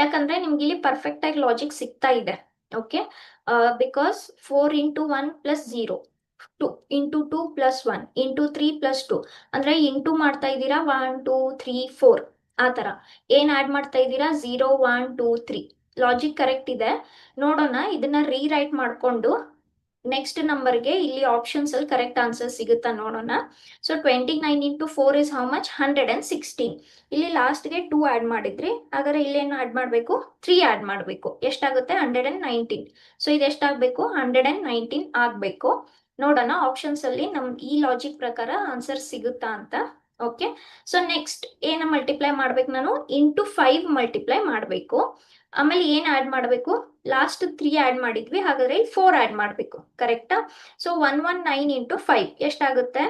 ಯಾಕಂದ್ರೆ ನಿಮ್ಗೆ ಇಲ್ಲಿ ಪರ್ಫೆಕ್ಟ್ ಆಗಿ ಲಾಜಿಕ್ ಸಿಗ್ತಾ ಇದೆ. Okay, because 4 into 1 plus 0, 2 into 2 plus 1 into 3 plus 2, ಅಂದ್ರೆ ಇಂಟು ಮಾಡ್ತಾ ಇದ್ದೀರಾ 1 2 3 4 ಆ ತರ. ಏನ್ ಆಡ್ ಮಾಡ್ತಾ ಇದ್ದೀರಾ 0 1 2 3. ಲಾಜಿಕ್ ಕರೆಕ್ಟ್ ಇದೆ. ನೋಡೋಣ ಇದನ್ನ ರೀರೈಟ್ ಮಾಡ್ಕೊಂಡು ನೆಕ್ಸ್ಟ್ ನಂಬರ್ಗೆ ಇಲ್ಲಿ ಆಪ್ಷನ್ಸ್ ಅಲ್ಲಿ ಕರೆಕ್ಟ್ ಆನ್ಸರ್ ಸಿಗುತ್ತಾ ನೋಡೋಣ. So 29 into 4 is how much 116. ಇಲ್ಲಿ ಲಾಸ್ಟ್ಗೆ 2 ಆಡ್ ಮಾಡಿದ್ರಿ, ಹಾಗಾದ್ರೆ ಇಲ್ಲೇನು ಆಡ್ ಮಾಡಬೇಕು 3 ಆಡ್ ಮಾಡಬೇಕು. ಎಷ್ಟಾಗುತ್ತೆ 119. ಸೊ ಇದು ಎಷ್ಟಾಗಬೇಕು 119 ಆಗಬೇಕು. ನೋಡೋಣ ಆಪ್ಷನ್ಸ್ ಅಲ್ಲಿ ನಮ್ ಈ ಲಾಜಿಕ್ ಪ್ರಕಾರ ಆನ್ಸರ್ ಸಿಗುತ್ತಾ ಅಂತ. ಓಕೆ, ಸೊ ನೆಕ್ಸ್ಟ್ ಏನ ಮಲ್ಟಿಪ್ಲೈ ಮಾಡ್ಬೇಕು ನಾನು ಇಂಟು 5 ಮಲ್ಟಿಪ್ಲೈ ಮಾಡಬೇಕು. ಆಮೇಲೆ ಏನ್ ಆಡ್ ಮಾಡಬೇಕು ಲಾಸ್ಟ್ 3 ಆಡ್ ಮಾಡಿದ್ವಿ, ಹಾಗಾದ್ರೆ 4 ಆಡ್ ಮಾಡಬೇಕು. ಕರೆಕ್ಟಾ? ಸೊ 119 ಇಂಟು 5 ಎಷ್ಟಾಗುತ್ತೆ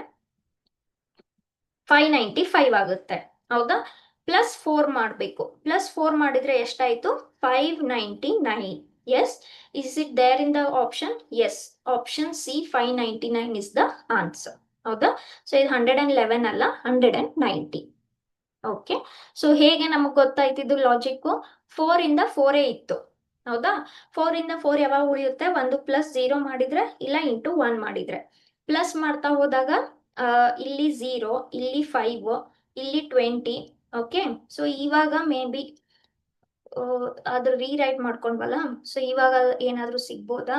595 ಆಗುತ್ತೆ. ಹೌದಾ? ಪ್ಲಸ್ 4 ಮಾಡಬೇಕು. ಪ್ಲಸ್ 4 ಮಾಡಿದ್ರೆ ಎಷ್ಟಾಯ್ತು 599. Yes, is it there in the option? Yes, option c 599 is the answer. ಹೌದಾ? ಸೊ ಇದು 111 ಅಲ್ಲ 190. ಓಕೆ, ಸೊ ಹೇಗೆ ನಮಗ್ ಗೊತ್ತಾಯ್ತಿದ್ದು ಲಾಜಿಕ್ 4 ಇಂದ 4 ಇತ್ತು. ಹೌದಾ? 4 ಇಂದ 4 ಯಾವಾಗ ಉಳಿಯುತ್ತೆ, ಒಂದು ಪ್ಲಸ್ 0 ಮಾಡಿದ್ರೆ ಇಲ್ಲ ಇಂಟು 1 ಮಾಡಿದ್ರೆ. ಪ್ಲಸ್ ಮಾಡ್ತಾ ಹೋದಾಗ ಇಲ್ಲಿ 0, ಇಲ್ಲಿ 5, ಇಲ್ಲಿ 20. ಓಕೆ, ಸೊ ಇವಾಗ ಮೇ ಬಿ ಅದ್ರ ರೀರೈಟ್ ಮಾಡ್ಕೊಂಡ್ವಲ್ಲ, ಸೊ ಇವಾಗ ಏನಾದ್ರೂ ಸಿಗ್ಬೋದಾ,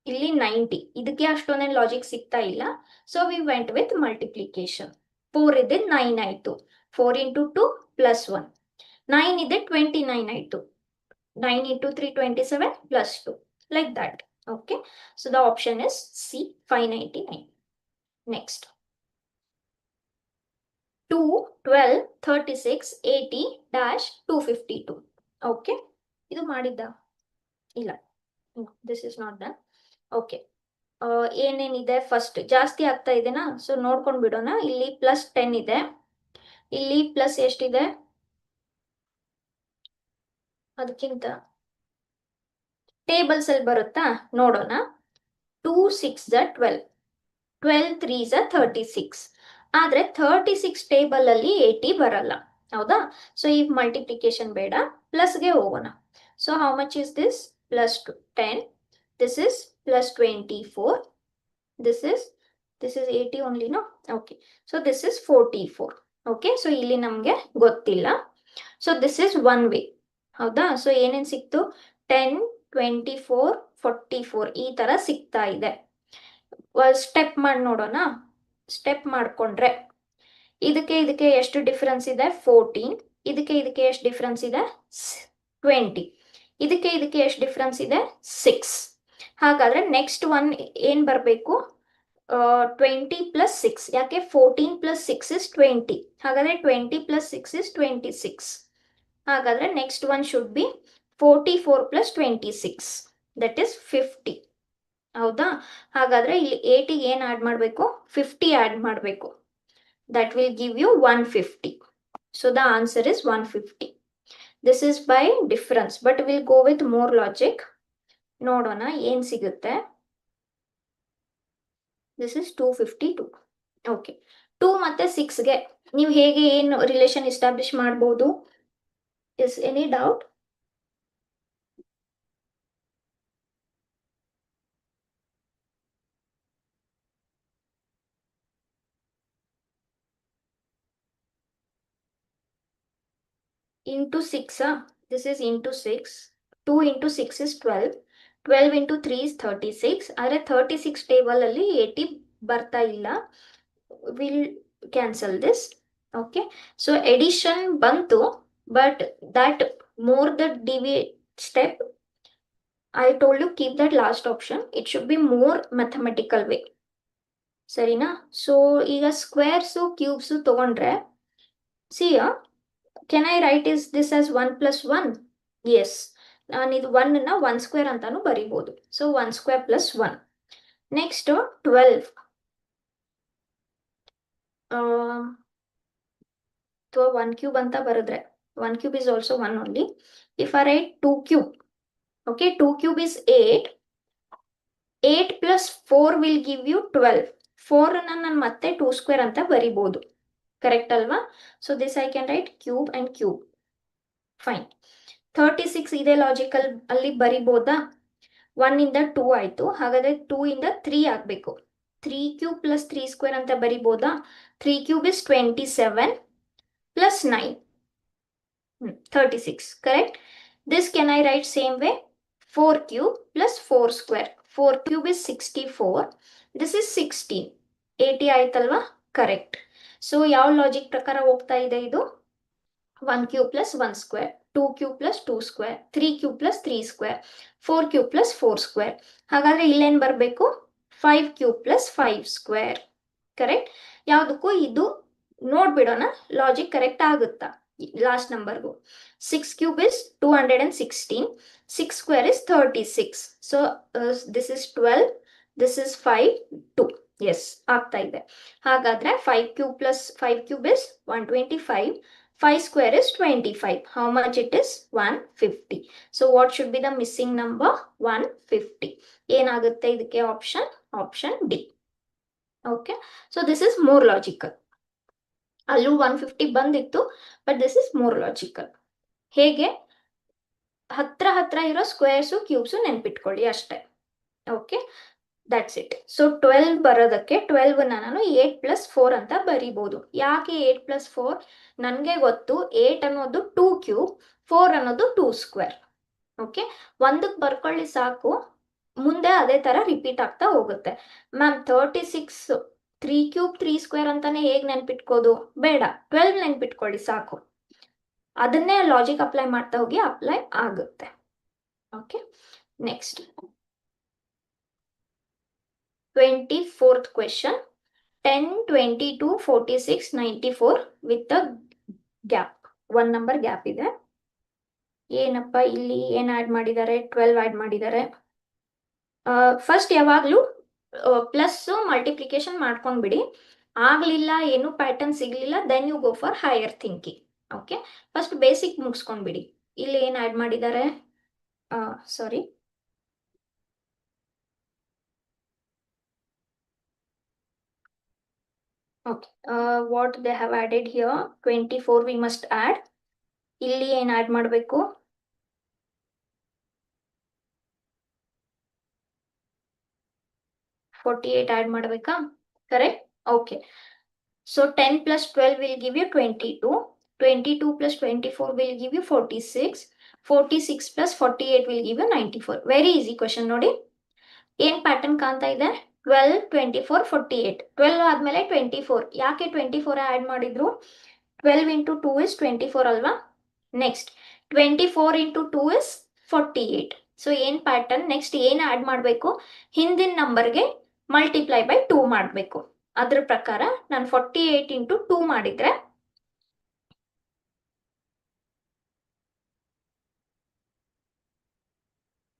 ಇಲ್ಲಿ 90. ಇದಕ್ಕೆ ಅಷ್ಟೊಂದೇನು ಲಾಜಿಕ್ ಸಿಗ್ತಾ ಇಲ್ಲ. So we went with multiplication. 4 ಇದೆ 9 ಆಯ್ತು, 4 ಇಂಟು 2 ಪ್ಲಸ್ 1. 9 ಇದೆ 29 ಆಯ್ತು, 9 into 3 27 plus 2, like that. Okay, so the option is c 599. Next 2 12 36 80 dash 252. Okay, ಇದು ಮಾಡಿದ್ದ ಇಲ್ಲ, this is not done. Okay, ಏನೇನಿದೆ ಫಸ್ಟ್ ಜಾಸ್ತಿ ಆಗ್ತಾ ಇದೆನಾ, ಸೊ ನೋಡ್ಕೊಂಡ್ ಬಿಡೋಣ. ಇಲ್ಲಿ ಪ್ಲಸ್ 10 ಇದೆ, ಇಲ್ಲಿ ಪ್ಲಸ್ ಎಷ್ಟಿದೆ ಅದಕ್ಕಿಂತ ಟೇಬಲ್ಸ್ ಅಲ್ಲಿ ಬರುತ್ತಾ ನೋಡೋಣ. 2 6 12, 12 3 36. ಆದ್ರೆ 36 ಟೇಬಲ್ ಅಲ್ಲಿ 80 ಬರಲ್ಲ. ಹೌದಾ? ಸೊ ಈ ಮಲ್ಟಿಪ್ಲಿಕೇಶನ್ ಬೇಡ, ಪ್ಲಸ್ಗೆ ಹೋಗೋಣ. So how much is this plus 10, this is plus 24, this is 80 only, no? Okay, so this is 44. Okay, so ಇಲ್ಲಿ ನಮ್ಗೆ ಗೊತ್ತಿಲ್ಲ. So this is one way. ಹೌದಾ? ಸೊ ಏನೇನ್ ಸಿಕ್ತು 10 24 44 ಈ ತರ ಸಿಗ್ತಾ ಇದೆ. ಸ್ಟೆಪ್ ಮಾಡಿ ನೋಡೋಣ. ಸ್ಟೆಪ್ ಮಾಡ್ಕೊಂಡ್ರೆ ಇದಕ್ಕೆ ಎಷ್ಟು ಡಿಫರೆನ್ಸ್ ಇದೆ 14. ಇದಕ್ಕೆ ಎಷ್ಟು ಡಿಫರೆನ್ಸ್ ಇದೆ 20. ಇದಕ್ಕೆ ಎಷ್ಟು ಡಿಫರೆನ್ಸ್ ಇದೆ 6. ಹಾಗಾದ್ರೆ ನೆಕ್ಸ್ಟ್ ಒನ್ ಏನ್ ಬರಬೇಕು 20 ಪ್ಲಸ್ 6. ಯಾಕೆ 14 ಪ್ಲಸ್ 6 ಇಸ್ 20. ಹಾಗಾದ್ರೆ 20 ಪ್ಲಸ್ 6 ಇಸ್ 26. ಹಾಗಾದ್ರೆ next one should be 44 plus 26, that is 50. ಹೌದಾ? ಹಾಗಾದ್ರೆ ಇಲ್ಲಿ 80 ಏನ್ ಆಡ್ ಮಾಡಬೇಕು 50 ಆಡ್ ಮಾಡಬೇಕು. That will give you 150. So the answer is 150. This is by difference, but will go with more logic. ನೋಡೋಣ ಏನ್ ಸಿಗುತ್ತೆ. This is 252. ಓಕೆ, 2 ಮತ್ತೆ 6ಗೆ ನೀವು ಹೇಗೆ ಏನು ರಿಲೇಷನ್ ಎಸ್ಟಾಬ್ಲಿಷ್ ಮಾಡಬಹುದು? Is any doubt? Into 6, this is into 6. 2 into 6 is 12. 12 into 3 is 36. ಆದರೆ 36 table ಅಲ್ಲಿ 80 ಬರ್ತಾ ಇಲ್ಲ. Will cancel this. Okay, so addition ಬಂತು, but that more the deviate step, I told you keep that last option. It should be more mathematical way. ಸರಿನಾ? So ಈಗ squares cubes ತಗೊಂಡ್ರೆ ಸಿಯಾ can I write is this as 1 plus 1? Yes, ನಾನು ಇದು 1 ನ 1 square ಅಂತಾನು ಬರೀಬಹುದು. So 1 square plus 1. Next 12 ಅಥವಾ 1 cube ಅಂತ ಬರೆದ್ರೆ 1 cube is also 1 only. If I write 2 cube, okay, 2 cube is 8. 8 plus 4 will give you 12. 4 ಅನ್ನ ನಾನು ಮತ್ತೆ 2 ಸ್ಕ್ವೇರ್ ಅಂತ ಬರಿಬಹುದು. ಕರೆಕ್ಟ್ ಅಲ್ವಾ? So this I can right cube and cube. Fine. 36 ಇದೇ logical ಅಲ್ಲಿ ಬರಿಬೋದಾ? 1 ಇಂದ 2 ಆಯ್ತು, ಹಾಗಾದ್ರೆ 2 ಇಂದ 3 ಆಗ್ಬೇಕು. 3³ ಪ್ಲಸ್ 3 ಸ್ಕ್ವೇರ್ ಅಂತ ಬರಿಬೋದಾ? 3³ is 27 plus 9, 36, correct? This can I write same way? 4³ plus 4 square. 4³ is 64. This is 16. 80 ಆಯ್ತಲ್ವಾ? ಕರೆಕ್ಟ್. ಸೊ ಯಾವ ಲಾಜಿಕ್ ಪ್ರಕಾರ ಹೋಗ್ತಾ ಇದೆ ಇದು? 1³ plus 1 square, 2³ plus 2 square, 3³ plus 3 square, 4³ plus 4 square. ಹಾಗಾದ್ರೆ ಇಲ್ಲೇನ್ ಬರಬೇಕು? 5³ plus 5 square. ಕರೆಕ್ಟ್? ಯಾವುದಕ್ಕೂ ಇದು ನೋಡ್ಬಿಡೋಣ ಲಾಜಿಕ್ ಕರೆಕ್ಟ್ ಆಗುತ್ತಾ last ನಂಬರ್ಗೂ. 6³ is 216, 6 square is 36. So this is 12, this is 5, 2. S, ಆಗ್ತಾ ಇದೆ. ಹಾಗಾದ್ರೆ 5³ plus 5³ is 125, 5 square is 25. How much it is? 150. So what should be the missing number? 150. ಏನಾಗುತ್ತೆ ಇದಕ್ಕೆ option? Option D. Okay, so this is more logical. ಅಲ್ಲೂ 150 ಬಂದಿತ್ತು, but this is more logical. ಹೇಗೆ? ಹತ್ರ ಹತ್ರ ಇರೋ ಸ್ಕ್ವೇರ್ಸು ಕ್ಯೂಬ್ಸು ನೆನ್ಪಿಟ್ಕೊಳ್ಳಿ ಅಷ್ಟೇ. Okay, that's it. ಸೊ 12 ಬರೋದಕ್ಕೆ 12 ನಾನು 8 plus 4 ಅಂತ ಬರಿಬೋದು. ಯಾಕೆ 8 plus 4? ನನಗೆ ಗೊತ್ತು 8 ಅನ್ನೋದು 2³ 4 ಅನ್ನೋದು 2 square. ಓಕೆ, ಒಂದಕ್ಕೆ ಬರ್ಕೊಳ್ಳಿ ಸಾಕು, ಮುಂದೆ ಅದೇ ತರ ರಿಪೀಟ್ ಆಗ್ತಾ ಹೋಗುತ್ತೆ. ಮ್ಯಾಮ್ 36 3³ 3 square ಅಂತಾನೆ ಹೇಗೆ ನೆನ್ಪಿಟ್ಕೋದು? ಬೇಡ, 12 ನೆನ್ಪಿಟ್ಕೊಳ್ಳಿ ಸಾಕು. ಅದನ್ನೇ ಲಾಜಿಕ್ ಅಪ್ಲೈ ಮಾಡ್ತಾ ಹೋಗಿ ಅಪ್ಲೈ ಆಗುತ್ತೆ. Okay, next 24th question. 10, 22, 46, 94 with a gap. 1 number gap ಇದೆ. ಏನಪ್ಪ ಇಲ್ಲಿ ಏನ್ ಆಡ್ ಮಾಡಿದ್ದಾರೆ? 12 ಆಡ್ ಮಾಡಿದ್ದಾರೆ. ಫಸ್ಟ್ ಯಾವಾಗ್ಲೂ ಪ್ಲಸ್ ಮಲ್ಟಿಪ್ಲಿಕೇಶನ್ ಮಾಡ್ಕೊಂಡ್ಬಿಡಿ. ಆಗ್ಲಿಲ್ಲ, ಏನು ಪ್ಯಾಟರ್ನ್ ಸಿಗ್ಲಿಲ್ಲ, then you go for higher thinking. Okay, first basic ಮುಗಿಸ್ಕೊಂಡ್ಬಿಡಿ. ಇಲ್ಲಿ ಏನ್ ಆಡ್ ಮಾಡಿದ್ದಾರೆ? Sorry, okay, what they have added here? 24 we must add. ಇಲ್ಲಿ ಏನ್ ಆಡ್ ಮಾಡಬೇಕು? 48 ಆಡ್ ಮಾಡಬೇಕಾ? Correct? Okay, so 10 plus 12 will give you 22, 22 plus 24 will give you 46, 46 plus 48 will give you 94. Very easy question ನೋಡಿ. ಏನ್ pattern ಕಾಣ್ತಾ ಇದೆ? 12, 24, 48. 12 ಆದ್ಮೇಲೆ 24. ಯಾಕೆ 24 ಆಡ್ ಮಾಡಿದ್ರು? 12 into 2 is 24 ಅಲ್ವಾ? Next 24 into 2 is 48. ಸೊ ಏನ್ ಪ್ಯಾಟರ್ನ್? ನೆಕ್ಸ್ಟ್ ಏನ್ ಆಡ್ ಮಾಡಬೇಕು? ಹಿಂದಿನ ನಂಬರ್ಗೆ ಮಲ್ಟಿಪ್ಲೈ ಬೈ 2 ಮಾಡಬೇಕು. ಅದ್ರ ಪ್ರಕಾರ ನಾನು 48 into 2 ಮಾಡಿದ್ರೆ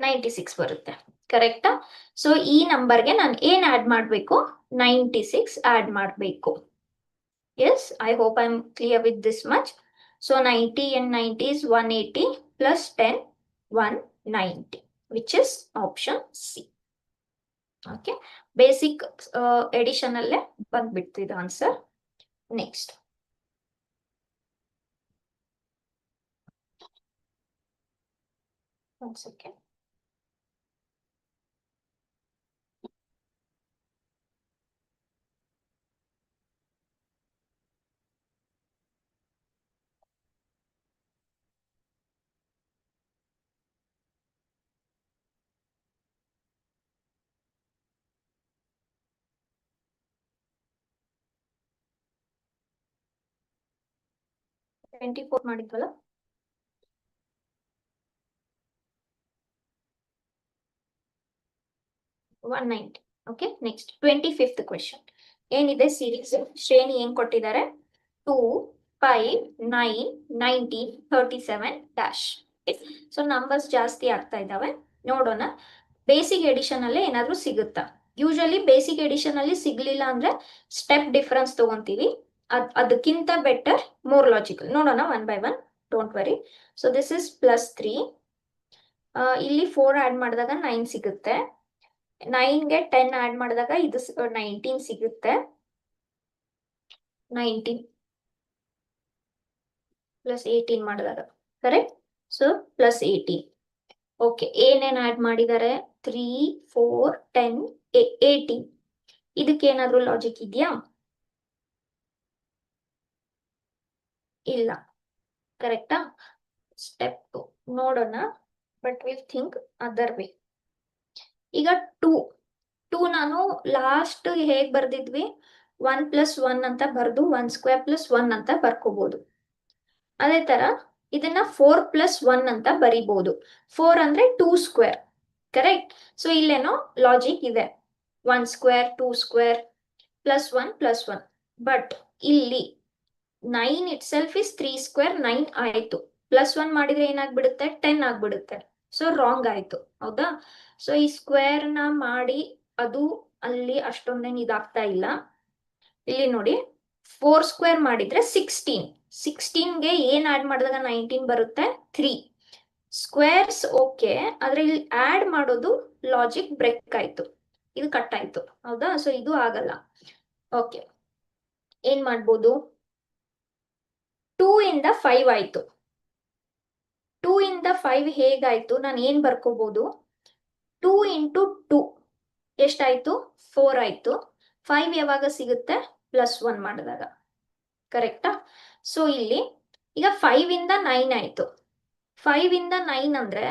96 ಬರುತ್ತೆ. ಕರೆಕ್ಟಾ? ಸೊ ಈ ನಂಬರ್ಗೆ ನಾನು ಏನ್ ಆಡ್ ಮಾಡಬೇಕು? 96 ಆಡ್ ಮಾಡಬೇಕು. Yes, I hope I am clear with this much. So 90 and 90 is 180 plus 10, 190, which is option C. ಓಕೆ, ಬೇಸಿಕ್ ಎಡಿಷನ್ ಅಲ್ಲೇ ಬಂದ್ಬಿಡ್ತಿದೆ answer. Next one second. Twenty four ಮಾಡಿದ್ವಲ್ಲ, one ninety. Okay, next 25th question ಏನಿದೆ? Series ಶ್ರೇಣಿ ಏನ್ ಕೊಟ್ಟಿದ್ದಾರೆ? 2, 5, 9, 19, 37 dash. So numbers ಜಾಸ್ತಿ ಆಗ್ತಾ ಇದ್ದಾವೆ. ನೋಡೋಣ ಬೇಸಿಕ್ ಎಡಿಷನ್ ಅಲ್ಲೇ ಏನಾದ್ರೂ ಸಿಗುತ್ತಾ. ಯೂಶಲಿ ಬೇಸಿಕ್ ಎಡಿಷನ್ ಅಲ್ಲಿ ಸಿಗ್ಲಿಲ್ಲ ಅಂದ್ರೆ ಸ್ಟೆಪ್ ಡಿಫರೆನ್ಸ್ ತಗೊಂತೀವಿ. ಅದಕ್ಕಿಂತ ಬೆಟರ್ ಮೋರ್ ಲಾಜಿಕಲ್. ನೋಡೋಣ one by one, don't worry. So this is +3. ಇಲ್ಲಿ 4 ಆಡ್ ಮಾಡಿದಾಗ 9 ಸಿಗುತ್ತೆ. 9ಗೆ 10 ಆಡ್ ಮಾಡಿದಾಗ ಇದು 19 ಸಿಗುತ್ತೆ. 19 ಪ್ಲಸ್ 18 ಮಾಡಿದಾಗ, ಕರೆಕ್ಟ್? ಸೊ +18. ಓಕೆ, ಏನೇನ್ ಆಡ್ ಮಾಡಿದ್ದಾರೆ? 3, 4, 10, 18. ಇದಕ್ಕೇನಾದ್ರೂ ಲಾಜಿಕ್ ಇದೆಯಾ? ಇಲ್ಲ. ಕರೆಕ್ಟಾ? ಸ್ಟೆಪ್ ನೋಡೋಣ, but will think other way. ಈಗ 2 ನಾನು ಲಾಸ್ಟ್ ಹೇಗ್ ಬರ್ದಿದ್ವಿ? 1+1 ಅಂತ ಬರ್ದು 1² + 1 ಅಂತ ಬರ್ಕೋಬಹುದು. ಅದೇ ತರ ಇದನ್ನ 4+1 ಅಂತ ಬರಿಬಹುದು. 4 ಅಂದ್ರೆ 2². ಕರೆಕ್ಟ್? ಸೊ ಇಲ್ಲೇನೋ ಲಾಜಿಕ್ ಇದೆ. 1² 2² +1+1. ಬಟ್ ಇಲ್ಲಿ 9 ಇಟ್ ಸೆಲ್ಫ್ ಇಸ್ 3² 9 ಆಯ್ತು. +1 ಮಾಡಿದ್ರೆ ಏನಾಗ್ಬಿಡುತ್ತೆ? 10 ಆಗ್ಬಿಡುತ್ತೆ. ಸೊ ರಾಂಗ್ ಆಯ್ತು. ಹೌದಾ? ಸೊ ಈ ಸ್ಕ್ವೇರ್ ನ ಮಾಡಿ ಅದು ಅಲ್ಲಿ ಅಷ್ಟೊಂದೇನು ಇದಾಗ್ತಾ ಇಲ್ಲ. ಇಲ್ಲಿ ನೋಡಿ, 4² ಮಾಡಿದ್ರೆ 16. 16ಗೆ ಏನ್ ಆಡ್ ಮಾಡಿದಾಗ 19 ಬರುತ್ತೆ? 3 ಸ್ಕ್ವೇರ್ಸ್. ಓಕೆ, ಆದ್ರೆ ಇಲ್ಲಿ ಆಡ್ ಮಾಡೋದು ಲಾಜಿಕ್ ಬ್ರೇಕ್ ಆಯ್ತು, ಇದು ಕಟ್ ಆಯ್ತು. ಹೌದಾ? ಸೊ ಇದು ಆಗಲ್ಲ. ಓಕೆ, ಏನ್ ಮಾಡ್ಬೋದು? 2 ಇಂದ 5 ಆಯ್ತು. 2 ಇಂದ 5 ಹೇಗಾಯ್ತು? ನಾನು ಏನ್ ಬರ್ಕೋಬಹುದು? 2 × 2 ಎಷ್ಟಾಯ್ತು? 4 ಆಯ್ತು. 5 ಯಾವಾಗ ಸಿಗುತ್ತೆ? +1 ಮಾಡಿದಾಗ. ಕರೆಕ್ಟಾ? ಸೊ ಇಲ್ಲಿ ಈಗ 5 ಇಂದ 9 ಆಯ್ತು. 5 ಇಂದ 9 ಅಂದ್ರೆ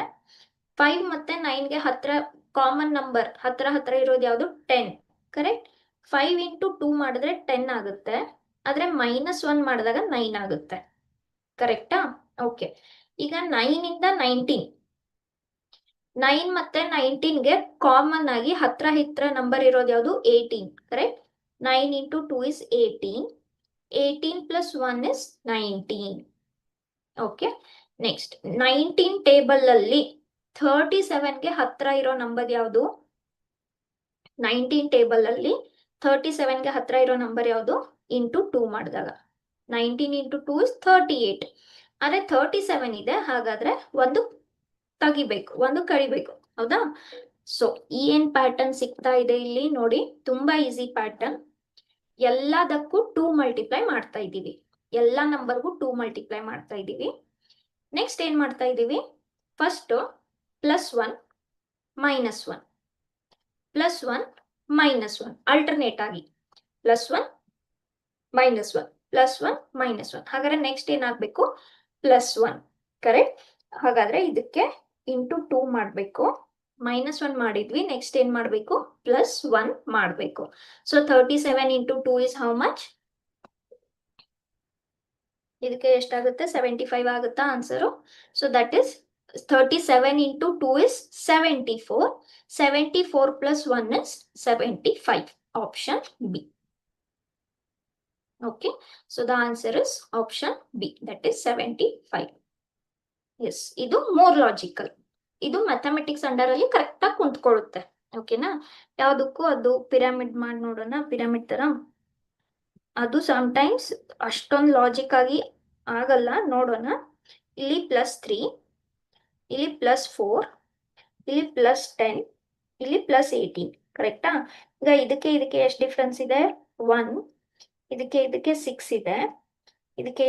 5 ಮತ್ತೆ 9ಗೆ ಹತ್ರ ಕಾಮನ್ ನಂಬರ್, ಹತ್ರ ಹತ್ರ ಇರೋದು ಯಾವುದು? 10. ಕರೆಕ್ಟ್? 5 × 2 ಮಾಡಿದ್ರೆ 10 ಆಗುತ್ತೆ, ಆದ್ರೆ -1 ಮಾಡಿದಾಗ 9 ಆಗುತ್ತೆ. ಕರೆಕ್ಟಾ? ಓಕೆ, ಈಗ 9 ಇಂದ 19. 9 ಮತ್ತೆ 19ಗೆ ಕಾಮನ್ ಆಗಿ ಹತ್ರ ಹತ್ರ ನಂಬರ್ ಇರೋದು ಯಾವುದು? 18. Correct? 9 × 2 is 18. 18 + 1 is 19. Okay, next 19 table ಅಲ್ಲಿ 37ಗೆ ಹತ್ರ ಇರೋ ನಂಬರ್ ಯಾವುದು? 19 ಟೇಬಲ್ ಅಲ್ಲಿ 37ಗೆ ಹತ್ರ ಇರೋ ನಂಬರ್ ಯಾವುದು? ಇಂಟು 2 ಮಾಡಿದಾಗ 19 × 2 is 38. ಆದ್ರೆ 37 ಇದೆ, ಹಾಗಾದ್ರೆ ಒಂದು ತೆಗಿಬೇಕು, ಒಂದು ಕಳಿಬೇಕು. ಹೌದಾ? ಸೊ ಏನ್ ಪ್ಯಾಟರ್ನ್ ಸಿಗ್ತಾ ಇದೆ ಇಲ್ಲಿ ನೋಡಿ? ತುಂಬಾ ಈಸಿ ಪ್ಯಾಟರ್ನ್. ಎಲ್ಲದಕ್ಕೂ 2 ಮಲ್ಟಿಪ್ಲೈ ಮಾಡ್ತಾ ಇದ್ದೀವಿ. ಎಲ್ಲಾ ನಂಬರ್ಗೂ 2 ಮಲ್ಟಿಪ್ಲೈ ಮಾಡ್ತಾ ಇದ್ದೀವಿ. ನೆಕ್ಸ್ಟ್ ಏನ್ ಮಾಡ್ತಾ ಇದ್ದೀವಿ? ಫಸ್ಟ್ +1 -1 +1 -1 ಅಲ್ಟರ್ನೇಟ್ ಆಗಿ +1 -1 +1 -1. ಹಾಗಾದ್ರೆ ನೆಕ್ಸ್ಟ್ ಏನಾಗಬೇಕು? +1. ಕರೆಕ್ಟ್? ಹಾಗಾದ್ರೆ ಇದಕ್ಕೆ ಇಂಟು 2 ಮಾಡಬೇಕು. -1 ಮಾಡಿದ್ವಿ, ನೆಕ್ಸ್ಟ್ ಏನ್ ಮಾಡಬೇಕು? +1 ಮಾಡಬೇಕು. So 37 × 2 is how much? ಇದಕ್ಕೆ ಎಷ್ಟಾಗುತ್ತೆ? 75 ಆಗುತ್ತಾ answer? So that is 37 × 2 is 74. 74 + 1 is 75. Option B. Okay, so the answer is option B, that is 75. S, ಇದು ಮೋರ್ ಲಾಜಿಕಲ್. ಇದು ಮ್ಯಾಥಮೆಟಿಕ್ಸ್ ಅಂಡರ್ ಅಲ್ಲಿ ಕರೆಕ್ಟ್ ಆಗಿ ಕುಂತ್ಕೊಳ್ಳುತ್ತೆ. ಓಕೆನಾ? ಯಾವ್ದಕ್ಕೂ ಅದು ಪಿರಮಿಡ್ ಮಾಡಿ ನೋಡೋಣ. ಪಿರಮಿಡ್ ತರ ಅದು ಸಮ್ಟೈಮ್ಸ್ ಅಷ್ಟೊಂದು ಲಾಜಿಕ್ ಆಗಿ ಆಗಲ್ಲ. ನೋಡೋಣ. ಇಲ್ಲಿ +3, ಇಲ್ಲಿ +4, ಇಲ್ಲಿ +10, ಇಲ್ಲಿ +18. ಕರೆಕ್ಟಾ? ಈಗ ಇದಕ್ಕೆ ಎಷ್ಟು ಡಿಫ್ರೆನ್ಸ್ ಇದೆ? 1. ಇದಕ್ಕೆ 6 ಇದೆ, ಇದಕ್ಕೆ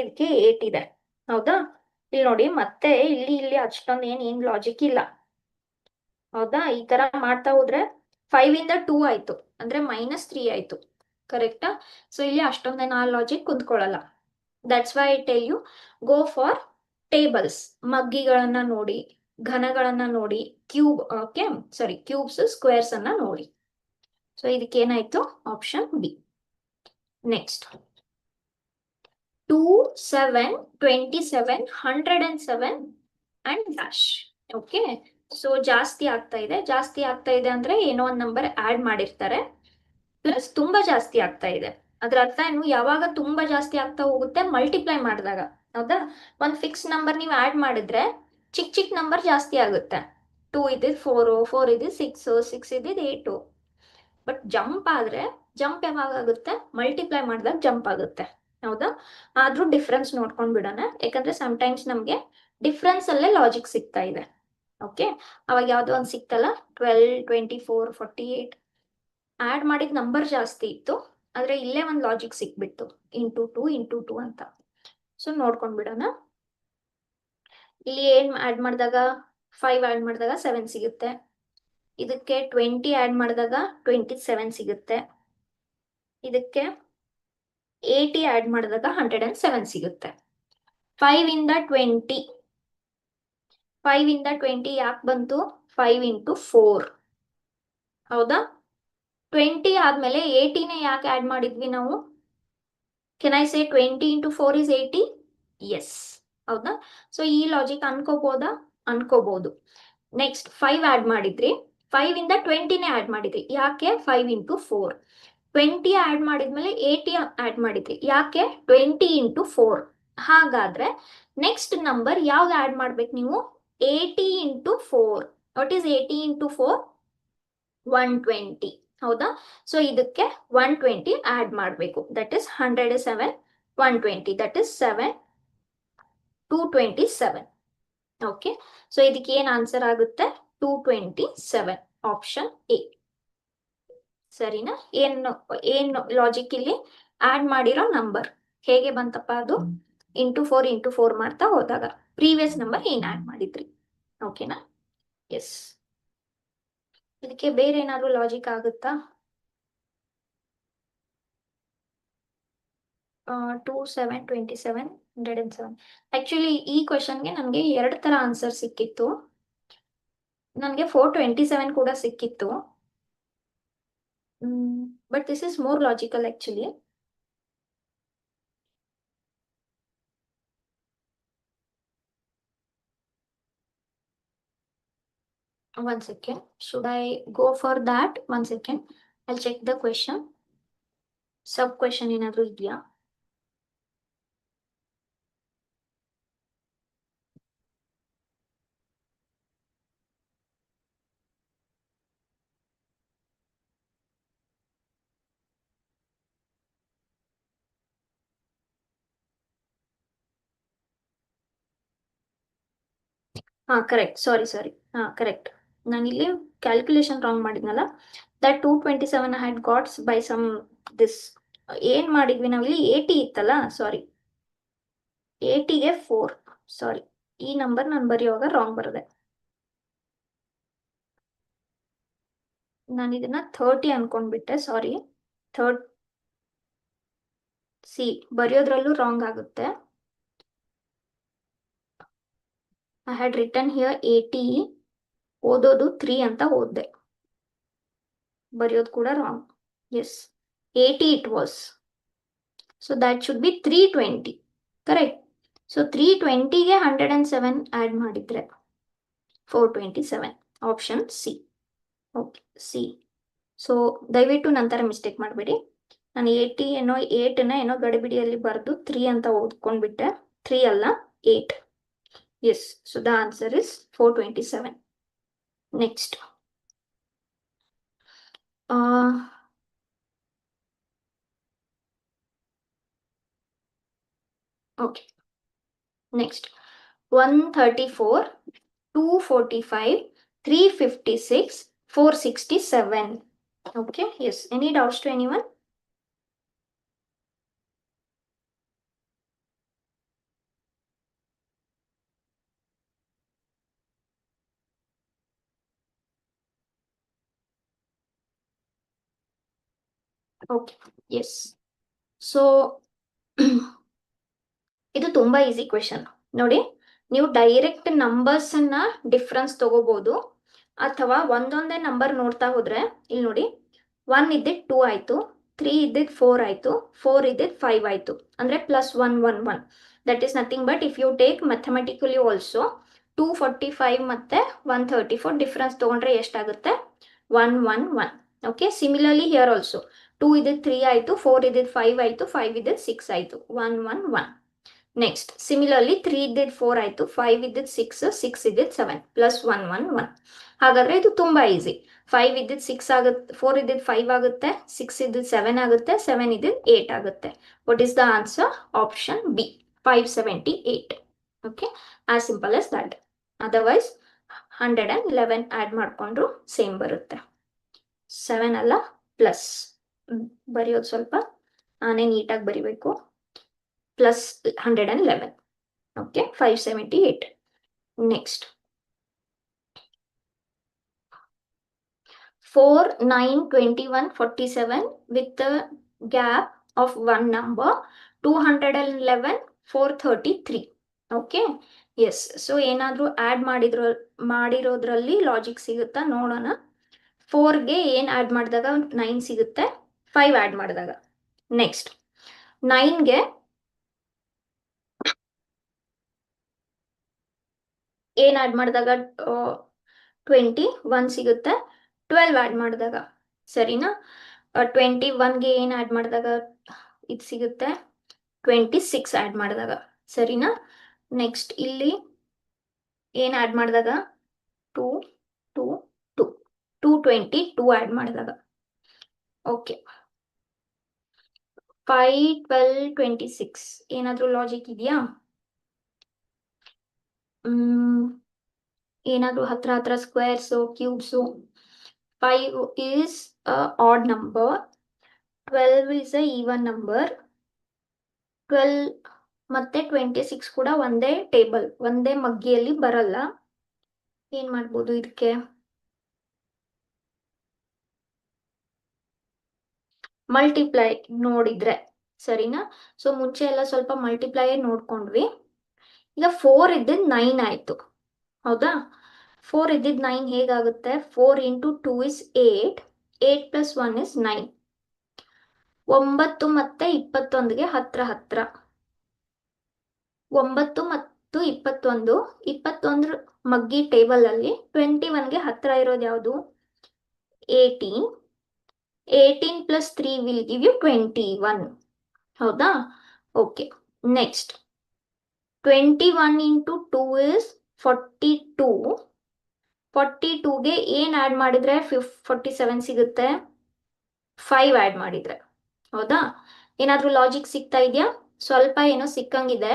8 ಇದೆ. ಹೌದಾ? ಇಲ್ಲಿ ನೋಡಿ, ಮತ್ತೆ ಇಲ್ಲಿ ಅಷ್ಟೊಂದು ಏನ್ ಲಾಜಿಕ್ ಇಲ್ಲ. ಹೌದಾ? ಈ ತರ ಮಾಡ್ತಾ ಹೋದ್ರೆ 5 ಇಂದ 2 ಆಯ್ತು ಅಂದ್ರೆ -3 ಆಯ್ತು. ಕರೆಕ್ಟಾ? ಸೊ ಇಲ್ಲಿ ಅಷ್ಟೊಂದೇನು ಆ ಲಾಜಿಕ್ ಕುಂತ್ಕೊಳ್ಳಲ್ಲ. That's why I tell you, go for tables. ಮಗ್ಗಿಗಳನ್ನ ನೋಡಿ, ಘನಗಳನ್ನ ನೋಡಿ, ಕ್ಯೂಬ್ಸ್ ಸ್ಕ್ವೇರ್ಸ್ ಅನ್ನ ನೋಡಿ. ಸೊ ಇದಕ್ಕೆ ಏನಾಯ್ತು? Option B. Next 2, 7, 27, 107 and dash. Okay, so ಜಾಸ್ತಿ ಆಗ್ತಾ ಇದೆ ಅಂದ್ರೆ ಏನೋ ಒಂದು ನಂಬರ್ ಆಡ್ ಮಾಡಿರ್ತಾರೆ, ಪ್ಲಸ್ ತುಂಬಾ ಜಾಸ್ತಿ ಆಗ್ತಾ ಇದೆ. ಅದ್ರ ಅರ್ಥ ಏನು? ಯಾವಾಗ ತುಂಬಾ ಜಾಸ್ತಿ ಆಗ್ತಾ ಹೋಗುತ್ತೆ? ಮಲ್ಟಿಪ್ಲೈ ಮಾಡಿದಾಗ. ಹೌದಾ? ಒಂದು ಫಿಕ್ಸ್ ನಂಬರ್ ನೀವು ಆಡ್ ಮಾಡಿದ್ರೆ ಚಿಕ್ಕ ನಂಬರ್ ಜಾಸ್ತಿ ಆಗುತ್ತೆ. 2 ಇದ್ದಿದ್ದು 4, 4 ಇದ್ದಿದ್ದು 6, 6 ಇದ್ದಿದ್ದು 8. ಬಟ್ ಜಂಪ್ ಯಾವಾಗ ಆಗುತ್ತೆ? ಮಲ್ಟಿಪ್ಲೈ ಮಾಡಿದಾಗ ಜಂಪ್ ಆಗುತ್ತೆ. ಹೌದಾ? ಆದ್ರೂ ಡಿಫ್ರೆನ್ಸ್ ನೋಡ್ಕೊಂಡ್ ಬಿಡೋಣ, ಯಾಕಂದ್ರೆ ಸಮ್ಟೈಮ್ಸ್ ನಮ್ಗೆ ಡಿಫ್ರೆನ್ಸ್ ಅಲ್ಲೇ ಲಾಜಿಕ್ ಸಿಗ್ತಾ ಇದೆ. ಓಕೆ, ಅವಾಗ ಯಾವ್ದೋ ಒಂದು ಸಿಕ್ತಲ್ಲ, 12, 24, 48 ಆಡ್ ಮಾಡಿದ ನಂಬರ್ ಜಾಸ್ತಿ ಇತ್ತು, ಆದ್ರೆ ಇಲ್ಲೇ ಒಂದು ಲಾಜಿಕ್ ಸಿಕ್ಬಿಟ್ಟು ಇಂಟು 2 ಅಂತ. ಸೊ ನೋಡ್ಕೊಂಡ್ ಬಿಡೋಣ. ಇಲ್ಲಿ ಏನ್ ಆಡ್ ಮಾಡಿದಾಗ 5 ಆಡ್ ಮಾಡಿದಾಗ 7 ಸಿಗುತ್ತೆ. ಇದಕ್ಕೆ 20 ಆಡ್ ಮಾಡಿದಾಗ 27 ಸಿಗುತ್ತೆ. ಇದಕ್ಕೆ 80 ಆಡ್ ಮಾಡಿದಾಗ 107 ಸಿಗುತ್ತೆ. 5 ಇಂದ 20 ಯಾಕೆ ಬಂತು? 5 ಇಂಟು 4 ಹೌದಾ? 20 ಆದ್ಮೇಲೆ 80ನೇ ಯಾಕೆ ಆಡ್ ಮಾಡಿದ್ವಿ ನಾವು? Can I say 20 into 4 is 80? Yes, ಹೌದಾ? ಸೊ ಈ ಲಾಜಿಕ್ ಅನ್ಕೋಬೋದಾ? ಅನ್ಕೋಬಹುದು. ನೆಕ್ಸ್ಟ್ 5 ಆಡ್ ಮಾಡಿದ್ರಿ, 5 ಇಂದ 20ನೇ ಆಡ್ ಮಾಡಿದ್ರಿ, ಯಾಕೆ? 5 ಇಂಟು 4. 20 ಆಡ್ ಮಾಡಿದ್ಮೇಲೆ 80 ಆಡ್ ಮಾಡಿದ್ರಿ, ಯಾಕೆ? 20 ಇಂಟು 4. ಹಾಗಾದ್ರೆ ನೆಕ್ಸ್ಟ್ ನಂಬರ್ ಯಾವ್ದು ಆಡ್ ಮಾಡ್ಬೇಕು ನೀವು? 80 ಇಂಟು 4. What is 80 into 4? 120. ಹೌದಾ? ಸೊ ಇದಕ್ಕೆ 120 ಆಡ್ ಮಾಡಬೇಕು. That is 107, 120, that is 7, 227. Okay, so ಇದಕ್ಕೆ ಏನ್ ಆನ್ಸರ್ ಆಗುತ್ತೆ? 227, ಆಪ್ಷನ್ ಎ. ಸರಿನಾ? ಏನು ಲಾಜಿಕ್ ಇಲ್ಲಿ? ಆಡ್ ಮಾಡಿರೋ ನಂಬರ್ ಹೇಗೆ ಬಂತಪ್ಪ ಅದು? ಇಂಟು 4 ಮಾಡ್ತಾ ಹೋದಾಗ ಪ್ರೀವಿಯಸ್ ನಂಬರ್ ಏನ್ ಆಡ್ ಮಾಡಿದ್ರಿ. ಓಕೆನಾ? ಎಸ್. ಇದಕ್ಕೆ ಬೇರೆ ಏನಾದ್ರು ಲಾಜಿಕ್ ಆಗುತ್ತಾ? 2, 7, 27, 107. ಆಕ್ಚುಲಿ ಈ ಕ್ವಶನ್ಗೆ ನನಗೆ 2 ತರ ಆನ್ಸರ್ ಸಿಕ್ಕಿತ್ತು. ನನಗೆ 427 ಕೂಡ ಸಿಕ್ಕಿತ್ತು. But this is more logical actually. One second. Should I go for that? One second. I'll check the question. Sub question ಏನಾದ್ರು ಇದೆಯಾ? ಹಾ, ಕರೆಕ್ಟ್. ಸಾರಿ. ಹಾ, ಕರೆಕ್ಟ್. ನಾನಿಲ್ಲಿ ಕ್ಯಾಲ್ಕುಲೇಷನ್ ರಾಂಗ್ ಮಾಡಿದ್ನಲ್ಲ. That 227 had got by sum this. ಏನ್ ಮಾಡಿದ್ವಿ ನಾವಿಲ್ಲಿ? 80 ಇತ್ತಲ್ಲ, ಸಾರಿ, 80ಗೆ 4. ಸಾರಿ, ಈ ನಂಬರ್ ನಾನು ಬರೆಯುವಾಗ ರಾಂಗ್ ಬರದೆ. ನಾನು ಇದನ್ನ 30 ಅನ್ಕೊಂಡ್ಬಿಟ್ಟೆ, ಸಾರಿ. ಸಿ ಬರೆಯೋದ್ರಲ್ಲೂ ರಾಂಗ್ ಆಗುತ್ತೆ. ಐ ಹ್ಯಾಡ್ ರಿಟರ್ನ್ ಹಿಯರ್ 80, ಓದೋದು 3 ಅಂತ ಓದ್ದೆ. ಬರೆಯೋದು ಕೂಡ wrong. Yes, 80 it was. So that should be 320. Correct. So 320ಗೆ 107 ಆಡ್ ಮಾಡಿದ್ರೆ 427, option C. Okay, C. So ದಯವಿಟ್ಟು ನಂತರ ಮಿಸ್ಟೇಕ್ ಮಾಡಬೇಡಿ. ನಾನು 80 ಏನೋ ಗಡಿಬಿಡಿಯಲ್ಲಿ ಬರೆದು 3 ಅಂತ ಓದ್ಕೊಂಡ್ಬಿಟ್ಟೆ. 3 ಅಲ್ಲ, 8. Yes, so the answer is 427. Next, okay, next 134, 245, 356, 467. Okay, yes. Any doubts to anyone? Okay, yes. So ಇದು ತುಂಬಾ ಈಸಿ ಕ್ವೆಶನ್. ನೋಡಿ, ನೀವು ಡೈರೆಕ್ಟ್ ನಂಬರ್ಸ್ ಅನ್ನ ಡಿಫ್ರೆನ್ಸ್ ತಗೋಬಹುದು, ಅಥವಾ ಒಂದೊಂದೇ ನಂಬರ್ ನೋಡ್ತಾ ಹೋದ್ರೆ, ಇಲ್ಲಿ ನೋಡಿ, 1 ಇದ್ದಿದ್ 2 ಆಯ್ತು, 3 ಇದ್ದಿದ್ 4 ಆಯ್ತು, 4 ಇದ್ದಿದ್ 5 ಆಯ್ತು. ಅಂದ್ರೆ +1, 1, 1. That is nothing but if you take mathematically also 245 ಮತ್ತೆ 134 ಡಿಫ್ರೆನ್ಸ್ ತಗೊಂಡ್ರೆ ಎಷ್ಟಾಗುತ್ತೆ? 1, 1, 1. ಓಕೆ, ಸಿಮಿಲರ್ಲಿ ಹಿಯರ್ ಆಲ್ಸೋ 2 ಇದ್ದಿದ್ 3 ಆಯ್ತು, 4 ಇದ್ದಿದ್ 5 ಆಯ್ತು, 5 ಇದ್ದಿದ್ 6 ಆಯ್ತು. 1, 1, 1. ನೆಕ್ಸ್ಟ್ ಸಿಮಿಲರ್ಲಿ 3 ಇದ್ದಿದ್ 4 ಆಯ್ತು, 5 ಇದ್ದಿದ್ 6, 6 ಇದ್ದಿದ್ 7, +1, 1, 1. ಹಾಗಾದ್ರೆ ಇದು ತುಂಬಾ ಈಸಿ. 5 ಇದ್ದಿದ್ 6 ಆಗುತ್ತೆ, 4 ಇದ್ದಿದ್ 5 ಆಗುತ್ತೆ, 6 ಇದ್ದಿದ್ 7 ಆಗುತ್ತೆ, 7 ಇದ್ದಿದ್ 8 ಆಗುತ್ತೆ. What is the answer? Option b, 578. Okay, as simple as that. Otherwise 111 add ಮಾಡ್ಕೊಂಡ್ರು ಸೇಮ್ ಬರುತ್ತೆ. 7 ಅಲ್ಲ, ಪ್ಲಸ್ ಬರೆಯೋದು ಸ್ವಲ್ಪ ನಾನೇ ನೀಟಾಗಿ ಬರಿಬೇಕು. +111. Okay, 578. Next 4, 9, 21, 47 with the gap of one number, 211, 433. Okay yes. So ಏನಾದರೂ ಆ್ಯಡ್ ಮಾಡಿರೋದ್ರಲ್ಲಿ ಲಾಜಿಕ್ ಸಿಗುತ್ತಾ ನೋಡೋಣ. 4ಗೆ ಏನು ಆ್ಯಡ್ ಮಾಡಿದಾಗ 9 ಸಿಗುತ್ತೆ, 5 ಆ್ಯಡ್ ಮಾಡಿದಾಗ. ನೆಕ್ಸ್ಟ್ 9ಗೆ ಏನು ಆ್ಯಡ್ ಮಾಡಿದಾಗ 21 ಸಿಗುತ್ತೆ, 12 ಆ್ಯಡ್ ಮಾಡಿದಾಗ. ಸರಿನಾ? 21ಗೆ ಏನು ಆ್ಯಡ್ ಮಾಡಿದಾಗ ಇದು ಸಿಗುತ್ತೆ, 26 ಆ್ಯಡ್ ಮಾಡಿದಾಗ. ಸರಿನಾ? ನೆಕ್ಸ್ಟ್ ಇಲ್ಲಿ ಏನು ಆ್ಯಡ್ ಮಾಡಿದಾಗ 2 2 2 222 ಆ್ಯಡ್ ಮಾಡಿದಾಗ. ಓಕೆ 5 12 26 ಏನಾದರೂ ಲಾಜಿಕ್ ಇದೆಯಾ? ಏನಾದರೂ ಹತ್ರ squares cubes. 5 is odd number, 12 is a even number. 12 ಮತ್ತೆ 26 ಕೂಡ ಒಂದೇ ಟೇಬಲ್, ಒಂದೇ ಮಗ್ಗಿಯಲ್ಲಿ ಬರಲ್ಲ. ಏನ್ ಮಾಡ್ಬೋದು ಇದಕ್ಕೆ? ಮಲ್ಟಿಪ್ಲೈ ನೋಡಿದ್ರೆ ಸರಿನಾ? ಸೊ ಮುಂಚೆ ಎಲ್ಲ ಸ್ವಲ್ಪ ಮಲ್ಟಿಪ್ಲೈ ನೋಡ್ಕೊಂಡ್ವಿ. ಈಗ 4 ಇದ್ದಿದ್ದು 9 ಆಯ್ತು, ಹೌದಾ? 4 ಇದ್ದಿದ್ದು 9 ಹೇಗಾಗುತ್ತೆ? 4 ಇಂಟು 2 ಇಸ್ 8, 8 ಪ್ಲಸ್ 1 ಇಸ್ 9. 9 ಮತ್ತೆ 21ಗೆ ಹತ್ರ ಹತ್ರ. 9 ಮತ್ತು 21, 21 ಮಗ್ಗಿ ಟೇಬಲ್ ಅಲ್ಲಿ 21ಗೆ ಹತ್ರ ಇರೋದು ಯಾವುದು? 18. 18 ಪ್ಲಸ್ 3 ವಿಲ್ ಗಿವ್ ಯು 21, ಹೌದಾ? Okay next 21 into 2 is 42. 42ಗೆ ಏನು ಆ್ಯಡ್ ಮಾಡಿದ್ರೆ 47 ಸಿಗುತ್ತೆ? 5 ಆ್ಯಡ್ ಮಾಡಿದ್ರೆ, ಹೌದಾ? ಏನಾದರೂ ಲಾಜಿಕ್ ಸಿಗ್ತಾ ಇದೆಯಾ? ಸ್ವಲ್ಪ ಏನೋ ಸಿಕ್ಕಂಗಿದೆ.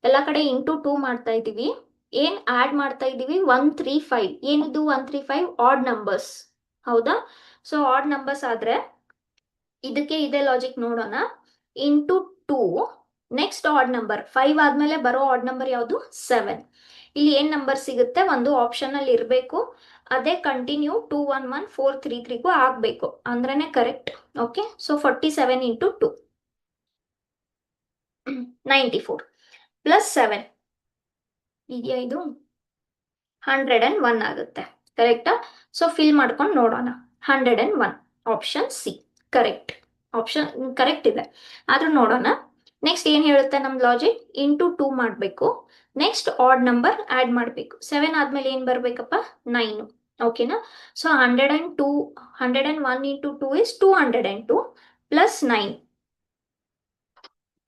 ಎಲ್ಲ ಕಡೆ ಇಂಟು 2 ಮಾಡ್ತಾ ಇದ್ದೀವಿ. ಏನು ಆ್ಯಡ್ ಮಾಡ್ತಾ ಇದ್ದೀವಿ? 135. ಏನಿದು 135? ಆಡ್ ನಂಬರ್ಸ್, ಹೌದಾ? ಸೊ ಆಡ್ ನಂಬರ್ಸ್ ಆದರೆ ಇದಕ್ಕೆ ಇದೇ ಲಾಜಿಕ್ ನೋಡೋಣ. ಇಂಟು 2 ನೆಕ್ಸ್ಟ್ ಆಡ್ ನಂಬರ್ 5 ಆದಮೇಲೆ ಬರೋ ಆಡ್ ನಂಬರ್ ಯಾವುದು? 7. ಇಲ್ಲಿ ಏನು ನಂಬರ್ ಸಿಗುತ್ತೆ? ಒಂದು ಆಪ್ಷನಲ್ಲಿ ಇರಬೇಕು, ಅದೇ ಕಂಟಿನ್ಯೂ 211 433ಗೂ ಆಗಬೇಕು ಅಂದ್ರೇ correct. Okay so 47 into 2 94 plus 7 ಇದೆಯಾ? ಇದು 101 ಆಗುತ್ತೆ, ಕರೆಕ್ಟಾ? ಸೊ ಫಿಲ್ ಮಾಡ್ಕೊಂಡು ನೋಡೋಣ. 101 option C correct. Option correct ಇದೆ, ಆದ್ರೂ ನೋಡೋಣ. ನೆಕ್ಸ್ಟ್ ಏನು ಹೇಳುತ್ತೆ ನಮ್ಮ ಲಾಜಿಕ್? ಇಂಟು 2 ಮಾಡಬೇಕು, ನೆಕ್ಸ್ಟ್ ಆಡ್ ನಂಬರ್ ಆ್ಯಡ್ ಮಾಡಬೇಕು. 7 ಆದಮೇಲೆ ಏನು ಬರಬೇಕಪ್ಪ? 9. ಓಕೆನಾ? So 101 into 2 is 202 plus 9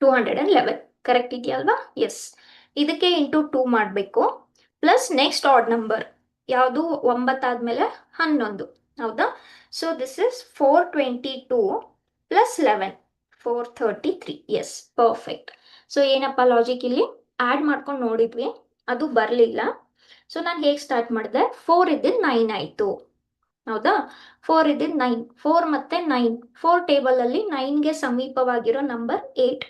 211. Correct ಇದೆಯಲ್ವಾ? ಎಸ್. ಇದಕ್ಕೆ ಇಂಟು 2 ಮಾಡಬೇಕು, ಪ್ಲಸ್ ನೆಕ್ಸ್ಟ್ ಆಡ್ ನಂಬರ್ ಯಾವುದು? 9 ಆದಮೇಲೆ 11, ಹೌದಾ? So this is 422 plus 11 433. Yes perfect. So ಏನಪ್ಪ ಲಾಜಿಕ್? ಇಲ್ಲಿ ಆ್ಯಡ್ ಮಾಡ್ಕೊಂಡು ನೋಡಿದ್ವಿ, ಅದು ಬರಲಿಲ್ಲ. ಸೊ ನಾನು ಹೇಗೆ ಸ್ಟಾರ್ಟ್ ಮಾಡಿದೆ? 4 ಇದ್ದಿದ್ದು 9 ಆಯಿತು, ಹೌದಾ? 4 ಇದ್ದಿದ್ದು 9, 4 ಮತ್ತೆ 9, 4 ಟೇಬಲಲ್ಲಿ 9ಗೆ ಸಮೀಪವಾಗಿರೋ ನಂಬರ್ 8.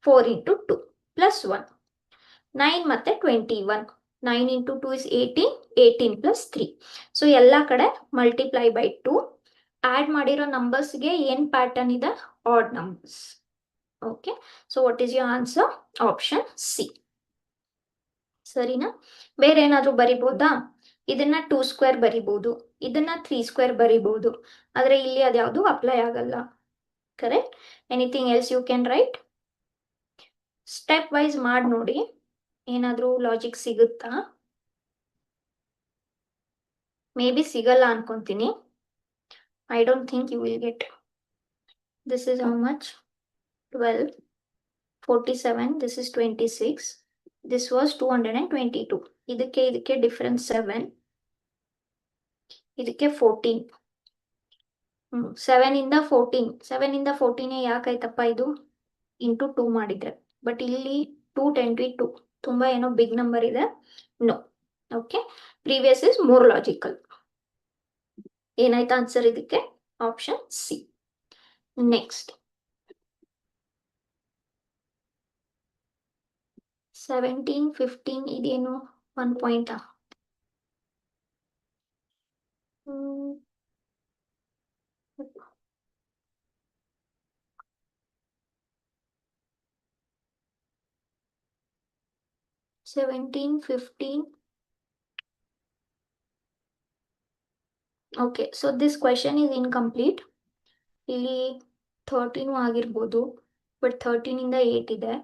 4 ಇಂಟು 2 ಪ್ಲಸ್ 1, 9 ಮತ್ತೆ 21. 9 ಇಂಟು 2 ಇಸ್ 18, 18 ಪ್ಲಸ್ 3. ಸೊ ಎಲ್ಲ ಕಡೆ ಮಲ್ಟಿಪ್ಲೈ ಬೈ 2. ಆ್ಯಡ್ ಮಾಡಿರೋ ನಂಬರ್ಸ್ಗೆ ಏನು ಪ್ಯಾಟರ್ನ್ ಇದೆ? Add numbers. Okay so what is your answer? Option C. ಸರಿನಾ? ಬೇರೆ ಏನಾದರೂ ಬರಿಬೋದಾ? ಇದನ್ನ 2 ಸ್ಕ್ವೇರ್ ಬರಿಬೋದು, ಇದನ್ನ 3 ಸ್ಕ್ವೇರ್ ಬರಿಬೋದು, ಆದರೆ ಇಲ್ಲಿ ಅದ್ಯಾವುದು ಅಪ್ಲೈ ಆಗಲ್ಲ. Correct? Anything else you can write? Step wise ಮಾಡಿ ನೋಡಿ, ಏನಾದರೂ ಲಾಜಿಕ್ ಸಿಗುತ್ತಾ? ಮೇ ಬಿ ಸಿಗಲ್ಲ ಅನ್ಕೊಂತೀನಿ. I don't think you will get. This is how much? 12, 47, this is 26, this was 222. ಇದಕ್ಕೆ ಡಿಫರೆನ್ಸ್ 7, ಇದಕ್ಕೆ 14. 7 ಇಂದ 14, 7 ಇಂದ 14 ಯಾಕಾಯ್ತಪ್ಪ ಇದು? ಇಂಟು 2 ಮಾಡಿದ್ರೆ. ಬಟ್ ಇಲ್ಲಿ 222 ತುಂಬಾ ಏನೋ ಬಿಗ್ ನಂಬರ್ ಇದೆ. No. Okay, previous is more logical. ಏನಾಯ್ತು ಆನ್ಸರ್ ಇದಕ್ಕೆ? Option c. ನೆಕ್ಸ್ಟ್ 17, 15 ಇದೇನು? 1 point. 17, 15. Okay, so this question is incomplete. ಇಲ್ಲಿ 13 ಆಗಿರ್ಬೋದು, ಬಟ್ 13 ಇಂದ 8 ಇದೆ.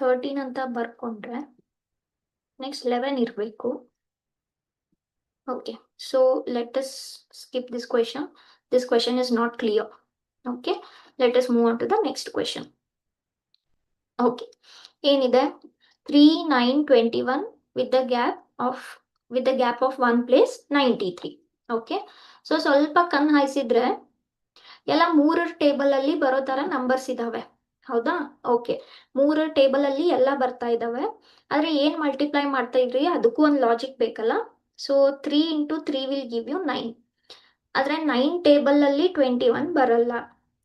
13 ಅಂತ ಬರ್ಕೊಂಡ್ರೆ ನೆಕ್ಸ್ಟ್ 11 ಇರಬೇಕು. Okay, so let us skip this question. This question is not clear. Okay, let us move on to the next question. Okay, ಏನಿದೆ 3, 9, 21 with the gap of 1 place 93. Okay, so ಸ್ವಲ್ಪ ಕಣ್ಣು ಹಾಯಿಸಿದ್ರೆ ಎಲ್ಲ 3 table ಅಲ್ಲಿ ಬರೋ ತರ numbers ಇದಾವೆ, ಹೌದಾ? Okay, 3 table ಅಲ್ಲಿ ಎಲ್ಲ ಬರ್ತಾ ಇದಾವೆ, ಆದ್ರೆ ಏನ್ ಮಲ್ಟಿಪ್ಲೈ ಮಾಡ್ತಾ ಇದ್ರಿ ಅದಕ್ಕೂ ಒಂದು ಲಾಜಿಕ್ ಬೇಕಲ್ಲ. So 3 into 3 will give you 9. ಆದ್ರೆ 9 ಟೇಬಲ್ ಅಲ್ಲಿ 21 ಬರಲ್ಲ,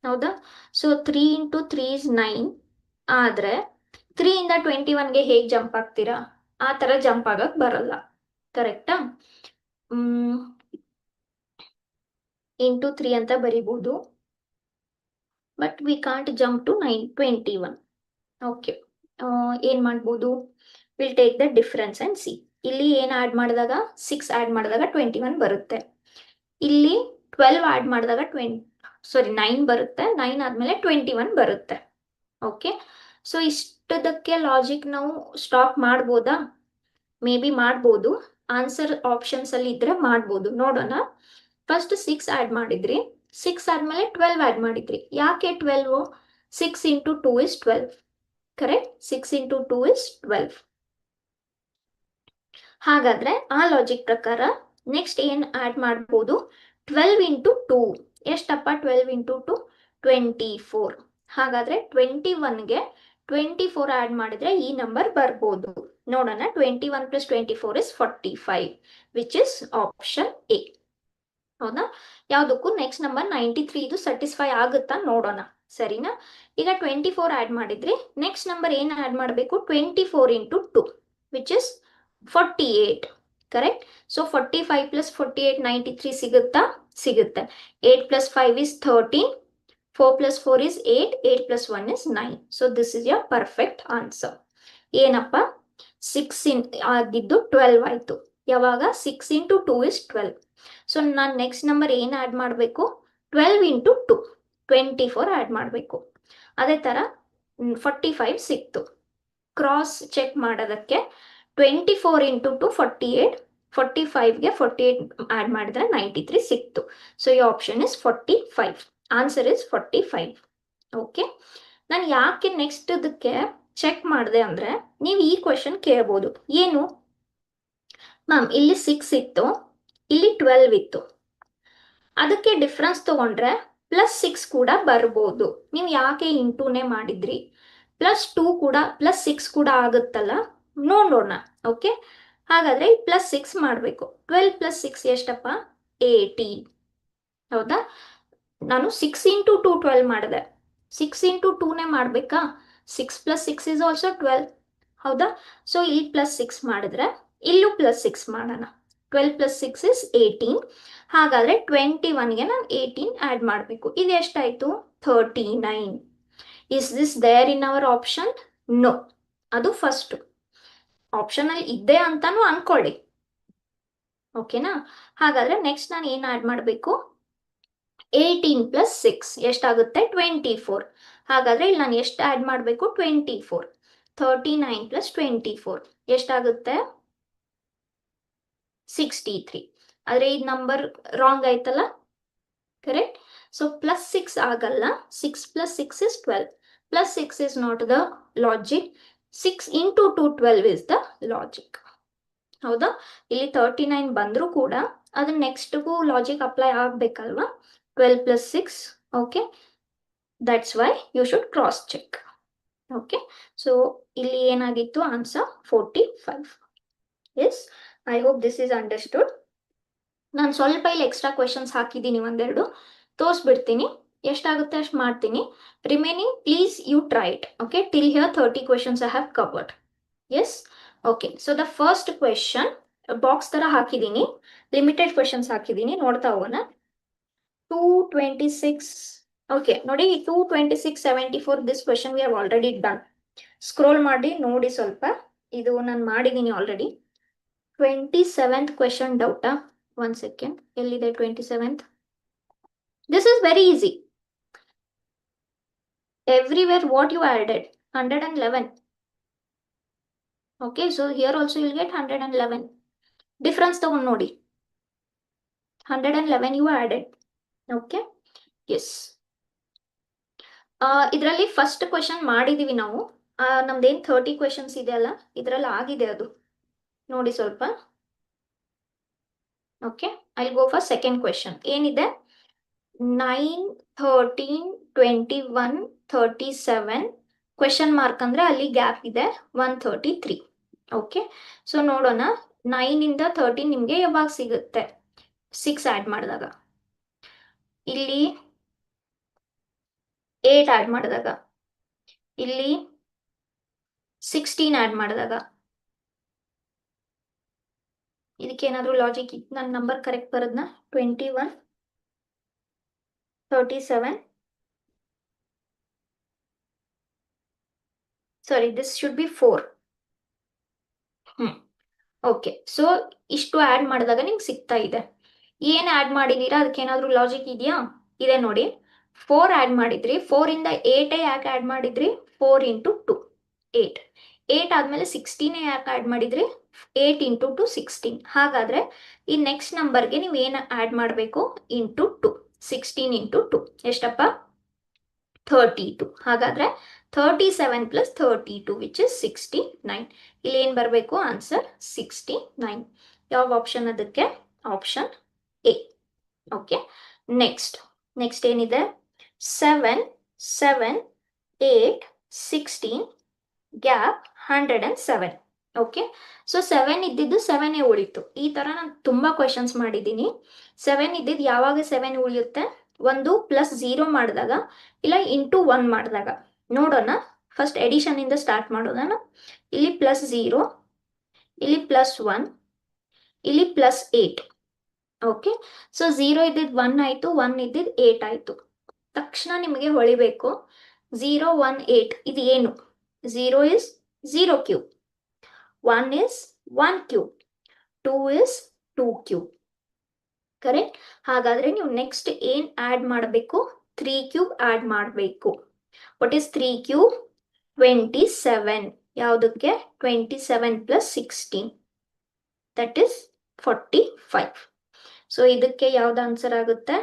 ಹೌದಾ? So 3 into 3 is 9. ಆದ್ರೆ 3 ಇಂದ 21ಗೆ ಹೇಗೆ ಜಂಪ್ ಆಗ್ತೀರಾ? ಆ ತರ ಜಂಪ್ ಆಗಕ್ ಬರಲ್ಲ, ಕರೆಕ್ಟಾ? ಇಂಟು 3 ಅಂತ ಬರಿಬಹುದು, but we can't jump to 21. Okay, ಏನ್ ಮಾಡ್ಬೋದು? Will take the difference and see. ಇಲ್ಲಿ ಏನ್ ಆಡ್ ಮಾಡಿದಾಗ 6 ಆಡ್ ಮಾಡಿದಾಗ 21 ಬರುತ್ತೆ, ಇಲ್ಲಿ 12 ಆಡ್ ಮಾಡಿದಾಗ 9 ಬರುತ್ತೆ, 9 ಆದ್ಮೇಲೆ 21 ಬರುತ್ತೆ. ಓಕೆ, ಸೊ ಇಷ್ಟದಕ್ಕೆ ಲಾಜಿಕ್ ನಾವು ಸ್ಟಾಪ್ ಮಾಡ್ಬೋದಾ? ಮೇ ಬಿ ಮಾಡ್ಬೋದು, ಆನ್ಸರ್ ಆಪ್ಷನ್ಸ್ ಅಲ್ಲಿ ಇದ್ರೆ ಮಾಡ್ಬೋದು. ನೋಡೋಣ. ಫಸ್ಟ್ 6 ಆಡ್ ಮಾಡಿದ್ರಿ, 6 ಆದ್ಮೇಲೆ 12 ಆಡ್ ಮಾಡಿದ್ರಿ. ಯಾಕೆ 12? 6 into 2 is 12. Correct, 6 into 2 is 12. ಹಾಗಾದ್ರೆ ಆ ಲಾಜಿಕ್ ಪ್ರಕಾರ ನೆಕ್ಸ್ಟ್ ಏನ್ ಆಡ್ ಮಾಡ್ಬೋದು? 12 into 2 ಎಷ್ಟಪ್ಪ? 12 into 2 24. ಹಾಗಾದ್ರೆ 21ಗೆ 24 ಆಡ್ ಮಾಡಿದ್ರೆ ಈ ನಂಬರ್ ಬರ್ಬೋದು. ನೋಡೋಣ. 21 plus 24 is 45, which is option A. ಹೌದಾ? ಯಾವ್ದಕ್ಕೂ ನೆಕ್ಸ್ಟ್ ನಂಬರ್ 93 ಇದು ಸ್ಯಾಟಿಸ್ಫೈ ಆಗುತ್ತಾ ನೋಡೋಣ, ಸರಿನಾ? ಈಗ 24 ಆಡ್ ಮಾಡಿದ್ರಿ, ನೆಕ್ಸ್ಟ್ ನಂಬರ್ ಏನ್ ಆಡ್ ಮಾಡಬೇಕು? 24 into 2 which is 48. Correct. So 45 plus 48 93 ಸಿಗುತ್ತಾ? ಸಿಗುತ್ತೆ. 8 plus 5 is 13, 4 plus 4 is 8, 8 plus 1 is 9. So this is your perfect answer. ಏನಪ್ಪ? 6 ಆಗಿದ್ದು 12 ಆಯ್ತು. ಯಾವಾಗ? 6 into 2 is 12. ಸೊ ನಾನು ನೆಕ್ಸ್ಟ್ ನಂಬರ್ ಏನ್ ಆಡ್ ಮಾಡಬೇಕು? 12 into 2 24 ಆಡ್ ಮಾಡಬೇಕು. ಅದೇ ತರ 45 ಸಿಕ್ತು. ಕ್ರಾಸ್ ಚೆಕ್ ಮಾಡೋದಕ್ಕೆ 24 into 2 48, 45ಗೆ 48 ಆಡ್ ಮಾಡಿದ್ರೆ 93 ಸಿಕ್ತು. ಸೊ ಈ option is 45. Answer is 45. Okay, ನಾನು ಯಾಕೆ ನೆಕ್ಸ್ಟ್ ಇದಕ್ಕೆ ಚೆಕ್ ಮಾಡಿದೆ ಅಂದ್ರೆ, ನೀವು ಈ ಕ್ವೆಶನ್ ಕೇಳ್ಬೋದು, ಏನು ಮ್ಯಾಮ್ ಇಲ್ಲಿ 6 ಇತ್ತು, ಇಲ್ಲಿ 12 ಇತ್ತು, ಅದಕ್ಕೆ ಡಿಫ್ರೆನ್ಸ್ ತಗೊಂಡ್ರೆ +6 ಕೂಡ ಬರ್ಬೋದು. ನೀವು ಯಾಕೆ ಇಂಟೂನೇ ಮಾಡಿದ್ರಿ? +2 ಕೂಡ +6 ಕೂಡ ಆಗುತ್ತಲ್ಲ, ನೋಡೋಣ. ಓಕೆ, ಹಾಗಾದ್ರೆ +6 ಮಾಡಬೇಕು. 12 + 6 ಎಷ್ಟಪ್ಪ? 18. ಹೌದಾ? ನಾನು 6 into 2 12 ಮಾಡಿದೆ, 6 into 2ನೇ ಮಾಡ್ಬೇಕಾ? 6 + 6 is also 12. ಹೌದಾ? ಸೊ ಇಲ್ಲಿ +6 ಮಾಡಿದ್ರೆ ಇಲ್ಲೂ +6 ಮಾಡೋಣ. 12 + 6 is 18. ಹಾಗಾದ್ರೆ 21ಗೆ ನಾನು 18 ಆಡ್ ಮಾಡಬೇಕು. ಇದು ಎಷ್ಟಾಯ್ತು? 39. Is this there in our option? No, ಅದು ಫಸ್ಟ್ ಆಪ್ಷನ್ ಅಲ್ಲಿ ಇದೆ ಅಂತಾನು ಅನ್ಕೊಳ್ಳಿ. ಓಕೆನಾ? ಹಾಗಾದ್ರೆ ನೆಕ್ಸ್ಟ್ ನಾನು ಏನ್ ಆಡ್ ಮಾಡಬೇಕು? 18 + 6 ಎಷ್ಟಾಗುತ್ತೆ? 24. ಹಾಗಾದ್ರೆ ಇಲ್ಲಿ ನಾನು ಎಷ್ಟು ಆಡ್ ಮಾಡಬೇಕು? 24. 39 + 24 ಎಷ್ಟಾಗುತ್ತೆ? 63. ಆದ್ರೆ ಈ ನಂಬರ್ ರಾಂಗ್ ಆಯ್ತಲ್ಲ, ಕರೆಕ್ಟ್? ಸೊ +6 ಆಗಲ್ಲ, 6 + 6 is 12. +6 is not the logic. 6 into 2 12 is the logic. ಹೌದಾ? ಇಲ್ಲಿ 39 ಬಂದ್ರು ಕೂಡ ಅದು ನೆಕ್ಸ್ಟ್ಗೂ ಲಾಜಿಕ್ ಅಪ್ಲೈ ಆಗ್ಬೇಕಲ್ವಾ? 12 + 6. Okay, that's why you should cross check. Okay, so ಇಲ್ಲಿ ಏನಾಗಿತ್ತು answer? 45. Yes, I hope this is understood. ನಾನು ಸ್ವಲ್ಪ ಇಲ್ಲಿ ಎಕ್ಸ್ಟ್ರಾ ಕ್ವೆಶನ್ಸ್ ಹಾಕಿದ್ದೀನಿ, ಒಂದೆರಡು ತೋರಿಸ್ಬಿಡ್ತೀನಿ. ಎಷ್ಟಾಗುತ್ತೆ ಅಷ್ಟು ಮಾಡ್ತೀನಿ. Remaining please you try it. Okay, till here 30 questions I have covered. Yes. Okay, so the first question box ತರ ಹಾಕಿದ್ದೀನಿ, ಲಿಮಿಟೆಡ್ ಕ್ವೆಶನ್ಸ್ ಹಾಕಿದ್ದೀನಿ, ನೋಡ್ತಾ ಹೋಗೋಣ. 226. ಓಕೆ ನೋಡಿ, 22674 this question we have already done. Scroll ಮಾಡಿ ನೋಡಿ ಸ್ವಲ್ಪ, ಇದು ನಾನು ಮಾಡಿದ್ದೀನಿ ಆಲ್ರೆಡಿ. 27th ಕ್ವೆಶನ್ ಡೌಟಾ? ಒನ್ ಸೆಕೆಂಡ್, ಎಲ್ಲಿದೆ 27th? This is very easy. Everywhere what you added 111. Okay, so here also you'll get 111. Difference ತಗೊಂಡು ನೋಡಿ, 111 you added. Okay, yes. ಇದರಲ್ಲಿ ಫಸ್ಟ್ ಕ್ವೆಶನ್ ಮಾಡಿದೀವಿ ನಾವು. ನಮ್ದೇನು 30 ಕ್ವೆಶನ್ಸ್ ಇದೆ ಅಲ್ಲ, ಇದರಲ್ಲಿ ಆಗಿದೆ ಅದು, ನೋಡಿ ಸ್ವಲ್ಪ. Okay, I go for second question. ಏನಿದೆ? 9, 13, 21, 37 ಕ್ವೆಶನ್ ಮಾರ್ಕ್ ಅಂದ್ರೆ ಅಲ್ಲಿ ಗ್ಯಾಪ್ ಇದೆ 133. ಓಕೆ, ಸೊ ನೋಡೋಣ. 9 ಇಂದ 13 ನಿಮಗೆ ಯಾವಾಗ ಸಿಗುತ್ತೆ? 6 ಆಡ್ ಮಾಡಿದಾಗ, ಇಲ್ಲಿ 8 ಆಡ್ ಮಾಡಿದಾಗ, ಇಲ್ಲಿ 16 ಆಡ್ ಮಾಡಿದಾಗ, ಇದಕ್ಕೇನಾದ್ರೂ ಲಾಜಿಕ್ ನನ್ನ ನಂಬರ್ ಕರೆಕ್ಟ್ ಬರೋದ್ನ? 21, 37, sorry this should be 4. Okay, so ಇಷ್ಟು ಆಡ್ ಮಾಡಿದಾಗ ನಿಮ್ಗೆ ಸಿಗ್ತಾ ಇದೆ. ಏನ್ ಆಡ್ ಮಾಡಿದೀರಾ ಅದಕ್ಕೇನಾದ್ರೂ ಲಾಜಿಕ್ ಇದೆಯಾ? ಇದೆ ನೋಡಿ. 4 ಆಡ್ ಮಾಡಿದ್ರಿ, 4 ಇಂದ 8 ಯಾಕೆ ಆಡ್ ಮಾಡಿದ್ರಿ? 4 ಇಂಟು 2 8. 8 ಆದ್ಮೇಲೆ 16 ಯಾಕೆ ಆಡ್ ಮಾಡಿದ್ರಿ? 8 ಇಂಟು 2 16. ಹಾಗಾದ್ರೆ ಈ ನೆಕ್ಸ್ಟ್ ನಂಬರ್ಗೆ ನೀವು ಏನು ಆಡ್ ಮಾಡಬೇಕು? ಇಂಟು 2. 16 ಇಂಟು 2 ಎಷ್ಟಪ್ಪ? 32. ಹಾಗಾದ್ರೆ 37 ಪ್ಲಸ್ 32 ವಿಚ್ ಇಸ್ 69. ಇಲ್ಲಿ ಏನ್ ಬರಬೇಕು? ಆನ್ಸರ್ 69. ಯಾವ ಆಪ್ಷನ್ ಅದಕ್ಕೆ? Option A. ಓಕೆ, ನೆಕ್ಸ್ಟ್ ಏನಿದೆ? 7, 7, 8, 16 ಗ್ಯಾಪ್ 107. ಓಕೆ, ಸೊ 7 ಇದ್ದಿದ್ದು 7 ಉಳಿತು. ಈ ತರ ನಾನು ತುಂಬಾ ಕ್ವೆಶನ್ಸ್ ಮಾಡಿದ್ದೀನಿ. 7 ಇದ್ದಿದ್ದು ಯಾವಾಗ 7 ಉಳಿಯುತ್ತೆ? ಒಂದು ಪ್ಲಸ್ 0 ಮಾಡಿದಾಗ, ಇಲ್ಲ ಇಂಟು 1 ಮಾಡಿದಾಗ. ನೋಡೋಣ, ಫಸ್ಟ್ ಎಡಿಷನ್ ಇಂದ ಸ್ಟಾರ್ಟ್ ಮಾಡೋಣ. ಇಲ್ಲಿ ಪ್ಲಸ್ 0, ಇಲ್ಲಿ ಪ್ಲಸ್ 1, ಇಲ್ಲಿ ಪ್ಲಸ್ 8. ಓಕೆ, ಸೊ 0 ಇದ್ದಿದ್ದು 1 ಆಯ್ತು, 1 ಇದ್ದಿದ್ದು 8 ಆಯ್ತು. ತಕ್ಷಣ ನಿಮಗೆ ಹೊಳಿಬೇಕು 0, 1, 8 ಇದು ಏನು? 0 is 0 cube, 1 is 1 cube, 2 is 2 cube. Correct? ಹಾಗಾದ್ರೆ ನೀವು ನೆಕ್ಸ್ಟ್ ಏನ್ ಆಡ್ ಮಾಡಬೇಕು? 3 ಕ್ಯೂಬ್ ಆಡ್ ಮಾಡಬೇಕು. What is 3 cube? 27. ಯಾವುದಕ್ಕೆ? 27 ಪ್ಲಸ್ 16 ದಟ್ ಇಸ್ 45. ಸೊ ಇದಕ್ಕೆ ಯಾವ್ದು ಆನ್ಸರ್ ಆಗುತ್ತೆ?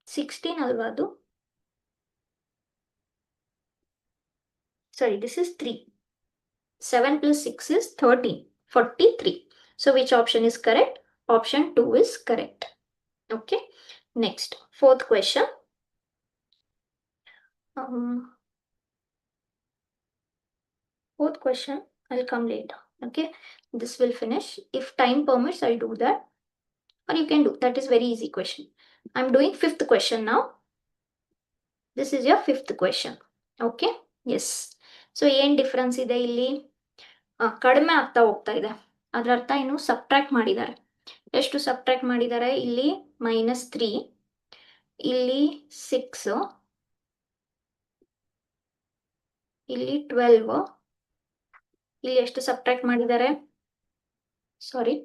16 ಅಲ್ವಾ ಅದು? ಸಾರಿ, this is 3. 7 plus 6 is 13. 43. So which option is correct? Option 2 is correct. Okay. Next, fourth question. Fourth question, I'll come later. Okay. This will finish. If time permits, I'll do that. Or you can do. That is very easy question. I'm doing fifth question now. This is your fifth question. Okay. Yes. So, ಏನು difference ಇದೆ ಇಲ್ಲಿ? ಕಡಿಮೆ ಆಗ್ತಾ ಹೋಗ್ತಾ ಇದೆ. ಅದರ ಅರ್ಥ ಏನು? ಸಬ್ಟ್ರಾಕ್ಟ್ ಮಾಡಿದ್ದಾರೆ. ಎಷ್ಟು ಸಬ್ಟ್ರಾಕ್ಟ್ ಮಾಡಿದ್ದಾರೆ? ಇಲ್ಲಿ -3, ಇಲ್ಲಿ 6, ಇಲ್ಲಿ 12, ಇಲ್ಲಿ ಎಷ್ಟು ಸಬ್ಟ್ರಾಕ್ಟ್ ಮಾಡಿದ್ದಾರೆ? ಸಾರಿ,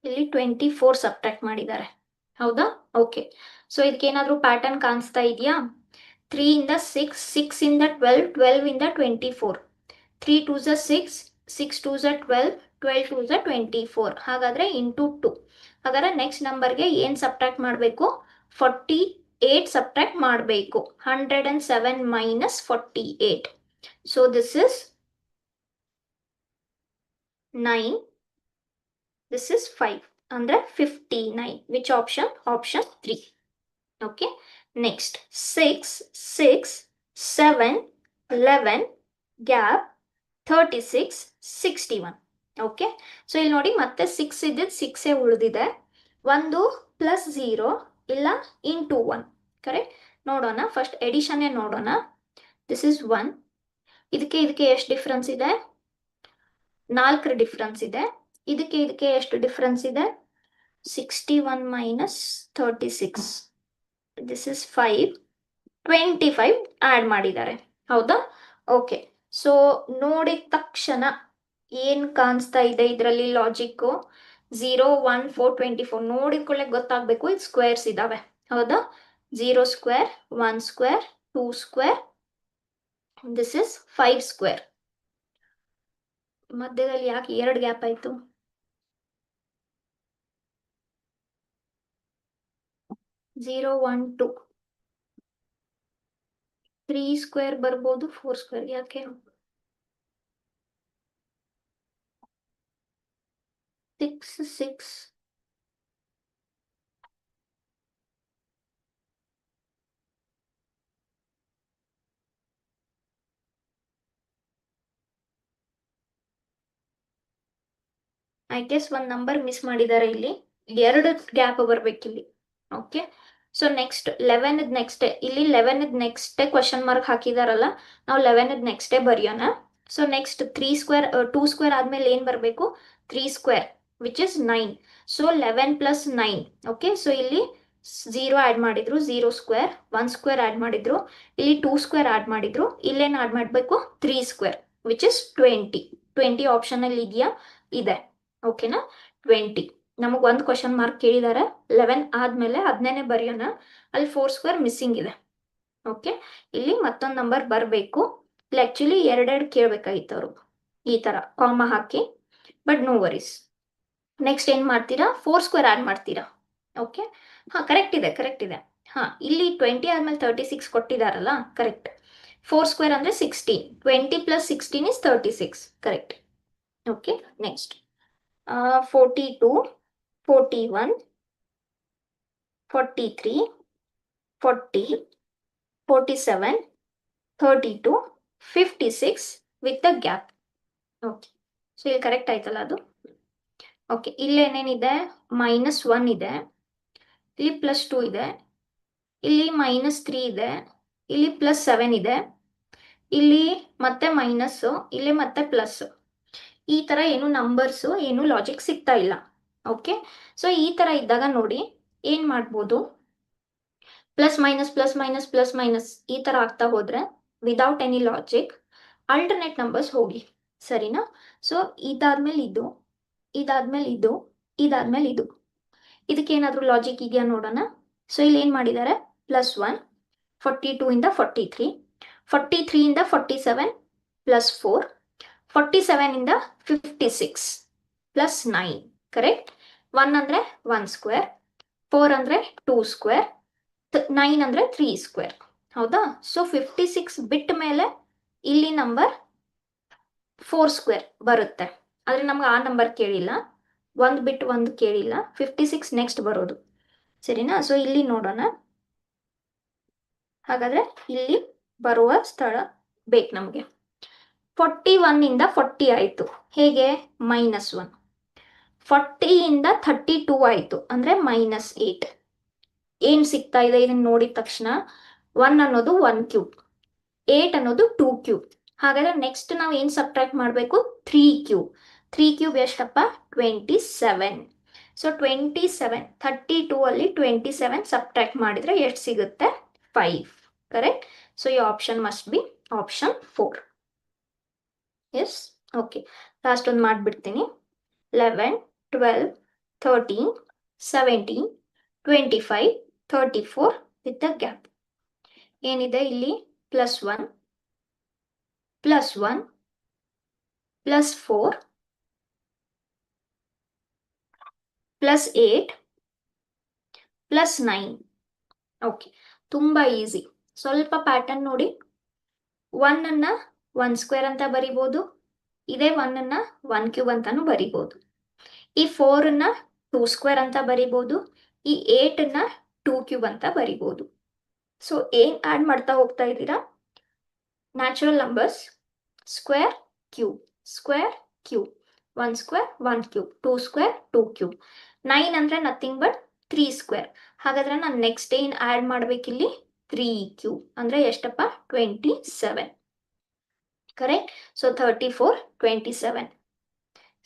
ಇಲ್ಲಿ 24 ಸಬ್ಟ್ರಾಕ್ಟ್ ಮಾಡಿದ್ದಾರೆ. ಹೌದಾ? ಓಕೆ, ಸೊ ಇದಕ್ಕೇನಾದ್ರೂ ಪ್ಯಾಟರ್ನ್ ಕಾಣಿಸ್ತಾ ಇದೆಯಾ? 3 ಇಂದ 6, 6 ಇಂದ 12, 12 ಇಂದ 24, 3 2s 6, 6 2s 12, 12 2s 24. ಹಾಗಾದ್ರೆ ಇಂಟು 2. ಹಾಗಾದ್ರೆ ನೆಕ್ಸ್ಟ್ ನಂಬರ್ಗೆ ಏನ್ ಸಬ್ಟ್ರಾಕ್ಟ್ ಮಾಡಬೇಕು? 48 ಸಬ್ಟ್ರಾಕ್ಟ್ ಮಾಡಬೇಕು. 107 minus 48. So this is 9, this is 5. ಅಂದ್ರೆ 59. Which option? Option 3. Okay, next 6, 6, 7, 11, gap 36, 61. Okay, so ಇಲ್ಲಿ ನೋಡಿ ಮತ್ತೆ 6 ಇದ್ದಿದ್ದು 6 ಉಳಿದಿದೆ. ಒಂದು ಪ್ಲಸ್ 0 ಇಲ್ಲ ಇಂಟು 1. ಕರೆಕ್ಟ್. ನೋಡೋಣ, ಫಸ್ಟ್ ಎಡಿಷನ್ನೇ ನೋಡೋಣ. This is 1. ಇದಕ್ಕೆ ಇದಕ್ಕೆ ಎಷ್ಟು ಡಿಫ್ರೆನ್ಸ್ ಇದೆ? 4 ಡಿಫ್ರೆನ್ಸ್ ಇದೆ. ಇದಕ್ಕೆ ಇದಕ್ಕೆ ಎಷ್ಟು ಡಿಫ್ರೆನ್ಸ್ ಇದೆ? 61 ಮೈನಸ್ 36. This is 5. 25 ಆಡ್ ಮಾಡಿದ್ದಾರೆ. ಹೌದಾ? ಓಕೆ, ಸೊ ನೋಡಿದ ತಕ್ಷಣ ಏನ್ ಕಾಣಿಸ್ತಾ ಇದೆ ಇದರಲ್ಲಿ ಲಾಜಿಕ್? 0, 1, 4, 24 ನೋಡಿಕೊಳ್ಳೆ ಗೊತ್ತಾಗ್ಬೇಕು ಇದು ಸ್ಕ್ವೇರ್ಸ್ ಇದಾವೆ. ಹೌದಾ? 0 square, 1 square, 2 square, this is 5 square. ಮಧ್ಯದಲ್ಲಿ ಯಾಕೆ 2 ಗ್ಯಾಪ್ ಆಯ್ತು? 0, 1, 2. 3 ಸ್ಕ್ವೇರ್ ಬರ್ಬೋದು, 4 ಸ್ಕ್ವೇರ್ ಯಾಕೆ? 6, 6. ಐ ಗೆಸ್ ಒಂದ್ ನಂಬರ್ ಮಿಸ್ ಮಾಡಿದ್ದಾರೆ ಇಲ್ಲಿ. 2 ಗ್ಯಾಪ್ ಬರ್ಬೇಕಿಲ್ಲಿ. ಓಕೆ, ಸೊ ನೆಕ್ಸ್ಟ್ 11 ನೆಕ್ಸ್ಟ್, ಇಲ್ಲಿ 11 ನೆಕ್ಸ್ಟ್ ಕ್ವಶನ್ ಮಾರ್ಕ್ ಹಾಕಿದಾರಲ್ಲ, ನಾವು 11 ನೆಕ್ಸ್ಟ್ ಬರೆಯೋಣ. ಸೊ ನೆಕ್ಸ್ಟ್ 3 ಸ್ಕ್ವೇರ್, 2 ಸ್ಕ್ವೇರ್ ಆದ್ಮೇಲೆ ಏನ್ ಬರಬೇಕು? 3 square which is 9. So 11 plus 9. Okay, so ಇಲ್ಲಿ 0 ಆಡ್ ಮಾಡಿದ್ರು, 0 ಸ್ಕ್ವೇರ್, 1 ಸ್ಕ್ವೇರ್ ಆಡ್ ಮಾಡಿದ್ರು, ಇಲ್ಲಿ 2 ಸ್ಕ್ವೇರ್ ಆಡ್ ಮಾಡಿದ್ರು, ಇಲ್ಲೇನ್ ಆಡ್ ಮಾಡಬೇಕು? 3 ಸ್ಕ್ವೇರ್ ವಿಚ್ ಇಸ್ 20. 20 ಆಪ್ಷನ್ ಅಲ್ಲಿ ಇದೆಯಾ? ಇದೆ. ಓಕೆನಾ? 20. ನಮಗ್ ಒಂದು ಕ್ವಶನ್ ಮಾರ್ಕ್ ಕೇಳಿದಾರೆ, 11 ಆದ್ಮೇಲೆ 15 ಬರೆಯೋಣ. ಅಲ್ಲಿ 4 ಸ್ಕ್ವೇರ್ ಮಿಸ್ಸಿಂಗ್ ಇದೆ. ಓಕೆ, ಇಲ್ಲಿ ಮತ್ತೊಂದು ನಂಬರ್ ಬರಬೇಕು. ಇಲ್ಲಿ ಆಕ್ಚುಲಿ 2 ಕೇಳ್ಬೇಕಾಗಿತ್ತು ಅವರು, ಈ ತರ ಕಾಮ ಹಾಕಿ. But no worries. ನೆಕ್ಸ್ಟ್ ಏನ್ ಮಾಡ್ತೀರಾ? 4 ಸ್ಕ್ವೇರ್ ಆಡ್ ಮಾಡ್ತೀರಾ. ಓಕೆ, ಹಾ ಕರೆಕ್ಟ್ ಇದೆ, ಕರೆಕ್ಟ್ ಇದೆ. ಹಾ, ಇಲ್ಲಿ 20 ಆದ್ಮೇಲೆ 36 ಕೊಟ್ಟಿದಾರಲ್ಲ, ಕರೆಕ್ಟ್. 4 ಸ್ಕ್ವೇರ್ ಅಂದ್ರೆ 16. 20 plus 16 is 36. Correct. Okay, next 42, 41, 43, 40, 47, 32, 56 with the gap. Okay, so ಇಲ್ಲಿ ಕರೆಕ್ಟ್ ಆಯ್ತಲ್ಲ ಅದು? ಓಕೆ, ಇಲ್ಲಿ ಏನೇನಿದೆ? -1 ಇದೆ, ಇಲ್ಲಿ +2 ಇದೆ, ಇಲ್ಲಿ -3 ಇದೆ, ಇಲ್ಲಿ +7 ಇದೆ, ಇಲ್ಲಿ ಮತ್ತೆ ಮೈನಸ್, ಇಲ್ಲಿ ಮತ್ತೆ ಪ್ಲಸ್. ಈ ತರ ಏನು ನಂಬರ್ಸ್ ಏನು ಲಾಜಿಕ್ ಸಿಗ್ತಾ ಇಲ್ಲ. ಓಕೆ, ಸೊ ಈ ತರ ಇದ್ದಾಗ ನೋಡಿ ಏನ್ ಮಾಡ್ಬೋದು? Plus minus plus minus plus minus ಈ ತರ ಆಗ್ತಾ ಹೋದ್ರೆ without any logic alternate numbers ಹೋಗಿ. ಸರಿನಾ? ಸೊ ಇದಾದ್ಮೇಲೆ ಇದು, ಇದಾದ್ಮೇಲೆ ಇದು, ಇದಾದ್ಮೇಲೆ ಇದು. ಇದಕ್ಕೇನಾದ್ರೂ ಲಾಜಿಕ್ ಇದೆಯಾ ನೋಡೋಣ. ಸೊ ಇಲ್ಲಿ ಏನ್ ಮಾಡಿದ್ದಾರೆ? +1, 42 ಇಂದ 43, 43 ಇಂದ 47, +4, 47 ಇಂದ 56, +9. ಕರೆಕ್ಟ್. 1 ಅಂದ್ರೆ 1 ಸ್ಕ್ವೇರ್, 4 ಅಂದ್ರೆ 2 ಸ್ಕ್ವೇರ್, 9 ಅಂದ್ರೆ 3 ಸ್ಕ್ವೇರ್. ಹೌದಾ? ಸೊ 56 ಬಿಟ್ಟ ಮೇಲೆ ಇಲ್ಲಿ ನಂಬರ್ 4 ಸ್ಕ್ವೇರ್ ಬರುತ್ತೆ. ಆದ್ರೆ ನಮ್ಗೆ ಆ ನಂಬರ್ ಕೇಳಿಲ್ಲ, 1 ಬಿಟ್ಟು 1 ಕೇಳಿಲ್ಲ, 56 ನೆಕ್ಸ್ಟ್ ಬರೋದು. ಸರಿನಾ? ಸೊ ಇಲ್ಲಿ ನೋಡೋಣ. ಹಾಗಾದ್ರೆ ಇಲ್ಲಿ ಬರುವ ಸ್ಥಳ ಬೇಕು ನಮಗೆ. 41 ಇಂದ 40 ಆಯ್ತು, ಹೇಗೆ? -1. 40 ಇಂದ 32 ಆಯ್ತು, ಅಂದ್ರೆ -8. ಏನ್ ಸಿಗ್ತಾ ಇದೆ ಇದನ್ನ ನೋಡಿದ ತಕ್ಷಣ? 1 ಅನ್ನೋದು 1 ಕ್ಯೂಬ್, 8 ಅನ್ನೋದು 2 ಕ್ಯೂಬ್. ಹಾಗಾದ್ರೆ ನೆಕ್ಸ್ಟ್ ನಾವು ಏನ್ ಸಬ್ಟ್ರಾಕ್ಟ್ ಮಾಡಬೇಕು? 3 ಕ್ಯೂಬ್. 3 ಕ್ಯೂಬ್ ಎಷ್ಟಪ್ಪ? 27. ಸೊ 27, 32 ಅಲ್ಲಿ 27 ಸಬ್ಟ್ರಾಕ್ಟ್ ಮಾಡಿದ್ರೆ ಎಷ್ಟು ಸಿಗುತ್ತೆ? 5. ಕರೆಕ್ಟ್. ಸೊ ಈ option must be option 4. Yes. Okay, last ಒಂದು ಮಾಡ್ಬಿಡ್ತೀನಿ. 11, 12, 13, 17, 25, 34 ವಿತ್ ದ ಗ್ಯಾಪ್. ಏನಿದೆ ಇಲ್ಲಿ? +1, +1, +4, +8, +9. ಓಕೆ, ತುಂಬಾ ಈಸಿ. ಸ್ವಲ್ಪ ಪ್ಯಾಟರ್ನ್ ನೋಡಿ. 1 ಅನ್ನ 1 ಸ್ಕ್ವೇರ್ ಅಂತ ಬರಿಬೋದು, ಇದೇ 1 ಅನ್ನ 1 ಕ್ಯೂಬ್ ಅಂತಾನು ಬರಿಬೋದು. ಈ 4 ಅನ್ನ 2 ಸ್ಕ್ವೇರ್ ಅಂತ ಬರಿಬೋದು. ಈ 8ನ 2 ಕ್ಯೂಬ್ ಅಂತ ಬರಿಬೋದು. ಸೊ ಏನ್ ಆಡ್ ಮಾಡ್ತಾ ಹೋಗ್ತಾ ಇದ್ದೀರಾ? Natural numbers, square cube, square cube, 1 square 1 cube, 2 square 2 cube. 9 ಅಂದ್ರೆ ನಥಿಂಗ್ ಬಟ್ 3 ಸ್ಕ್ವೇರ್. ಹಾಗಾದ್ರೆ ನಾನು ನೆಕ್ಸ್ಟ್ ಏನ್ ಆಡ್ ಮಾಡ್ಬೇಕಿಲ್ಲಿ? 3 ಕ್ಯೂಬ್ ಅಂದ್ರೆ ಎಷ್ಟಪ್ಪ? 27. Correct. So 34, 27,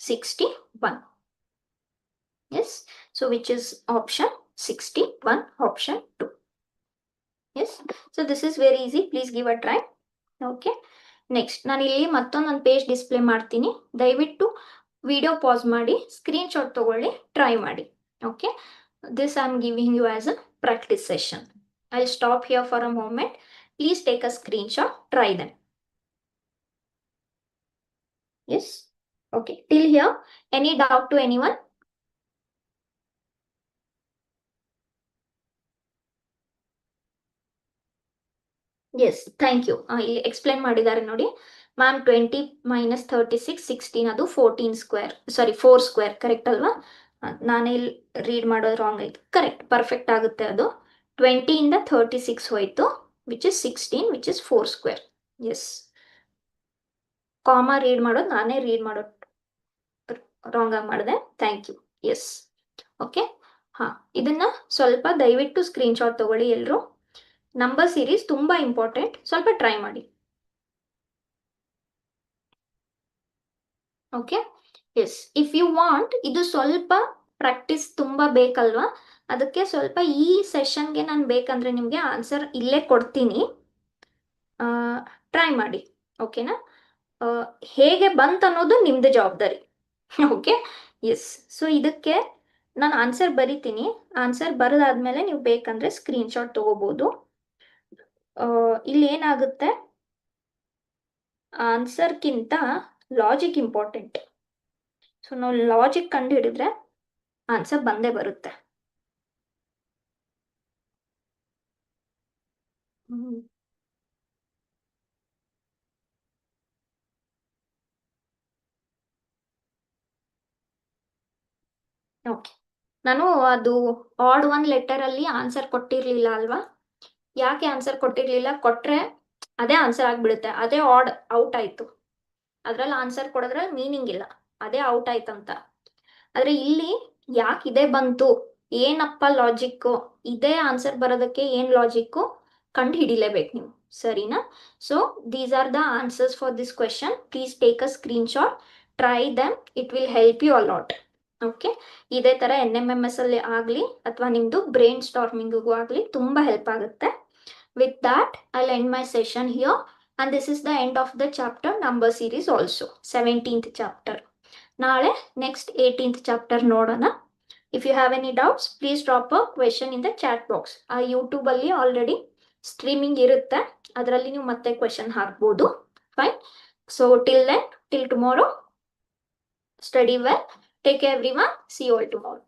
61. Yes. So which is option 61, option 2. Yes. So this is very easy. Please give a try. Okay. Next ನಾನು ಇಲ್ಲಿ ಮತ್ತೊಂದು page display ಮಾಡ್ತೀನಿ. ದಯವಿಟ್ಟು ವಿಡಿಯೋ ಪಾಸ್ ಮಾಡಿ ಸ್ಕ್ರೀನ್ಶಾಟ್ ತಗೊಳ್ಳಿ, ಟ್ರೈ ಮಾಡಿ. Okay, this I am giving you as a practice session. I stop here for a moment. Please take a screenshot, try them. Yes. Okay. Till here, any doubt to anyone? Yes, thank you. ಇಲ್ಲಿ explain ಮಾಡಿದ್ದಾರೆ ನೋಡಿ ma'am. 20 - 36, 16 ಅದು 14 square, ಸಾರಿ 4 square. Correct ಅಲ್ವಾ? ನಾನೇ ಇಲ್ಲಿ read ಮಾಡೋದು wrong ಆಯ್ತು. Correct, perfect ಆಗುತ್ತೆ ಅದು. 20 ಇಂದ 36 ಹೋಯ್ತು, which is 16, which is 4 square. Yes, comma read ಮಾಡೋದು ನಾನೇ ರೀಡ್ ಮಾಡೋದು ರಾಂಗ್ ಆಗಿ ಮಾಡಿದೆ. Thank you. ಎಸ್. ಓಕೆ. ಹಾ, ಇದನ್ನ ಸ್ವಲ್ಪ ದಯವಿಟ್ಟು ಸ್ಕ್ರೀನ್ಶಾಟ್ ತಗೊಳ್ಳಿ ಎಲ್ಲರೂ. ನಂಬರ್ ಸೀರೀಸ್ ತುಂಬಾ ಇಂಪಾರ್ಟೆಂಟ್, ಸ್ವಲ್ಪ ಟ್ರೈ ಮಾಡಿ. Okay. Yes, if you want, ಇದು ಸ್ವಲ್ಪ ಪ್ರಾಕ್ಟೀಸ್ ತುಂಬಾ ಬೇಕಲ್ವಾ, ಅದಕ್ಕೆ ಸ್ವಲ್ಪ ಈ ಸೆಷನ್ಗೆ ನಾನು ಬೇಕಂದ್ರೆ ನಿಮಗೆ ಆನ್ಸರ್ ಇಲ್ಲೇ ಕೊಡ್ತೀನಿ, ಟ್ರೈ ಮಾಡಿ. ಓಕೆನಾ? ಹೇಗೆ ಬಂತ ಅನ್ನೋದು ನಿಮ್ದು ಜವಾಬ್ದಾರಿ. ಓಕೆ. ಎಸ್. ಸೊ ಇದಕ್ಕೆ ನಾನು ಆನ್ಸರ್ ಬರಿತೀನಿ. ಆನ್ಸರ್ ಬರೆದಾದ್ಮೇಲೆ ನೀವು ಬೇಕಂದ್ರೆ ಸ್ಕ್ರೀನ್ಶಾಟ್ ತಗೋಬಹುದು. ಇಲ್ಲಿ ಏನಾಗುತ್ತೆ, ಆನ್ಸರ್ಗಿಂತ ಲಾಜಿಕ್ ಇಂಪಾರ್ಟೆಂಟ್. ಸೊ ನಾವು ಲಾಜಿಕ್ ಕಂಡು ಹಿಡಿದ್ರೆ ಆನ್ಸರ್ ಬಂದೇ ಬರುತ್ತೆ. ಓಕೆ, ನಾನು ಅದು ಆಡ್ 1 ಲೆಟರ್ ಅಲ್ಲಿ ಆನ್ಸರ್ ಕೊಟ್ಟಿರ್ಲಿಲ್ಲ ಅಲ್ವಾ? ಯಾಕೆ ಆನ್ಸರ್ ಕೊಟ್ಟಿರ್ಲಿಲ್ಲ? ಕೊಟ್ರೆ ಅದೇ ಆನ್ಸರ್ ಆಗ್ಬಿಡುತ್ತೆ. ಅದೇ ಆಡ್ ಔಟ್ ಆಯ್ತು. ಅದ್ರಲ್ಲಿ ಆನ್ಸರ್ ಕೊಡೋದ್ರಲ್ಲಿ ಮೀನಿಂಗ್ ಇಲ್ಲ, ಅದೇ ಔಟ್ ಆಯ್ತಂತ. ಆದ್ರೆ ಇಲ್ಲಿ ಯಾಕೆ ಇದೇ ಬಂತು, ಏನಪ್ಪ ಲಾಜಿಕ್ಕು, ಇದೇ ಆನ್ಸರ್ ಬರೋದಕ್ಕೆ ಏನ್ ಲಾಜಿಕ್ಕು ಕಂಡು ಹಿಡಿಲೇಬೇಕು ನೀವು. ಸರಿನಾ? So these are the answers for this question. Please take a screenshot, try them, it will help you a lot. Okay, ಇದೇ ತರ NMMS ಅಲ್ಲಿ ಆಗ್ಲಿ ಅಥವಾ ನಿಮ್ದು ಬ್ರೈನ್ ಸ್ಟಾರ್ಮಿಂಗಿಗೂ ಆಗ್ಲಿ ತುಂಬಾ ಹೆಲ್ಪ್ ಆಗುತ್ತೆ. With that I'll end my session here, and this is the end of the chapter number series also, 17th chapter. ನಾಳೆ ನೆಕ್ಸ್ಟ್ 18th chapter ನೋಡೋಣ. If you have any doubts, please drop a question in the chat box. ಆ YouTube ಅಲ್ಲಿ already streaming ಇರುತ್ತೆ, ಅದರಲ್ಲಿ ನೀವು ಮತ್ತೆ question ಹಾಕ್ಬೋದು. Fine. So till then, till tomorrow, study well, take care everyone, see you all tomorrow.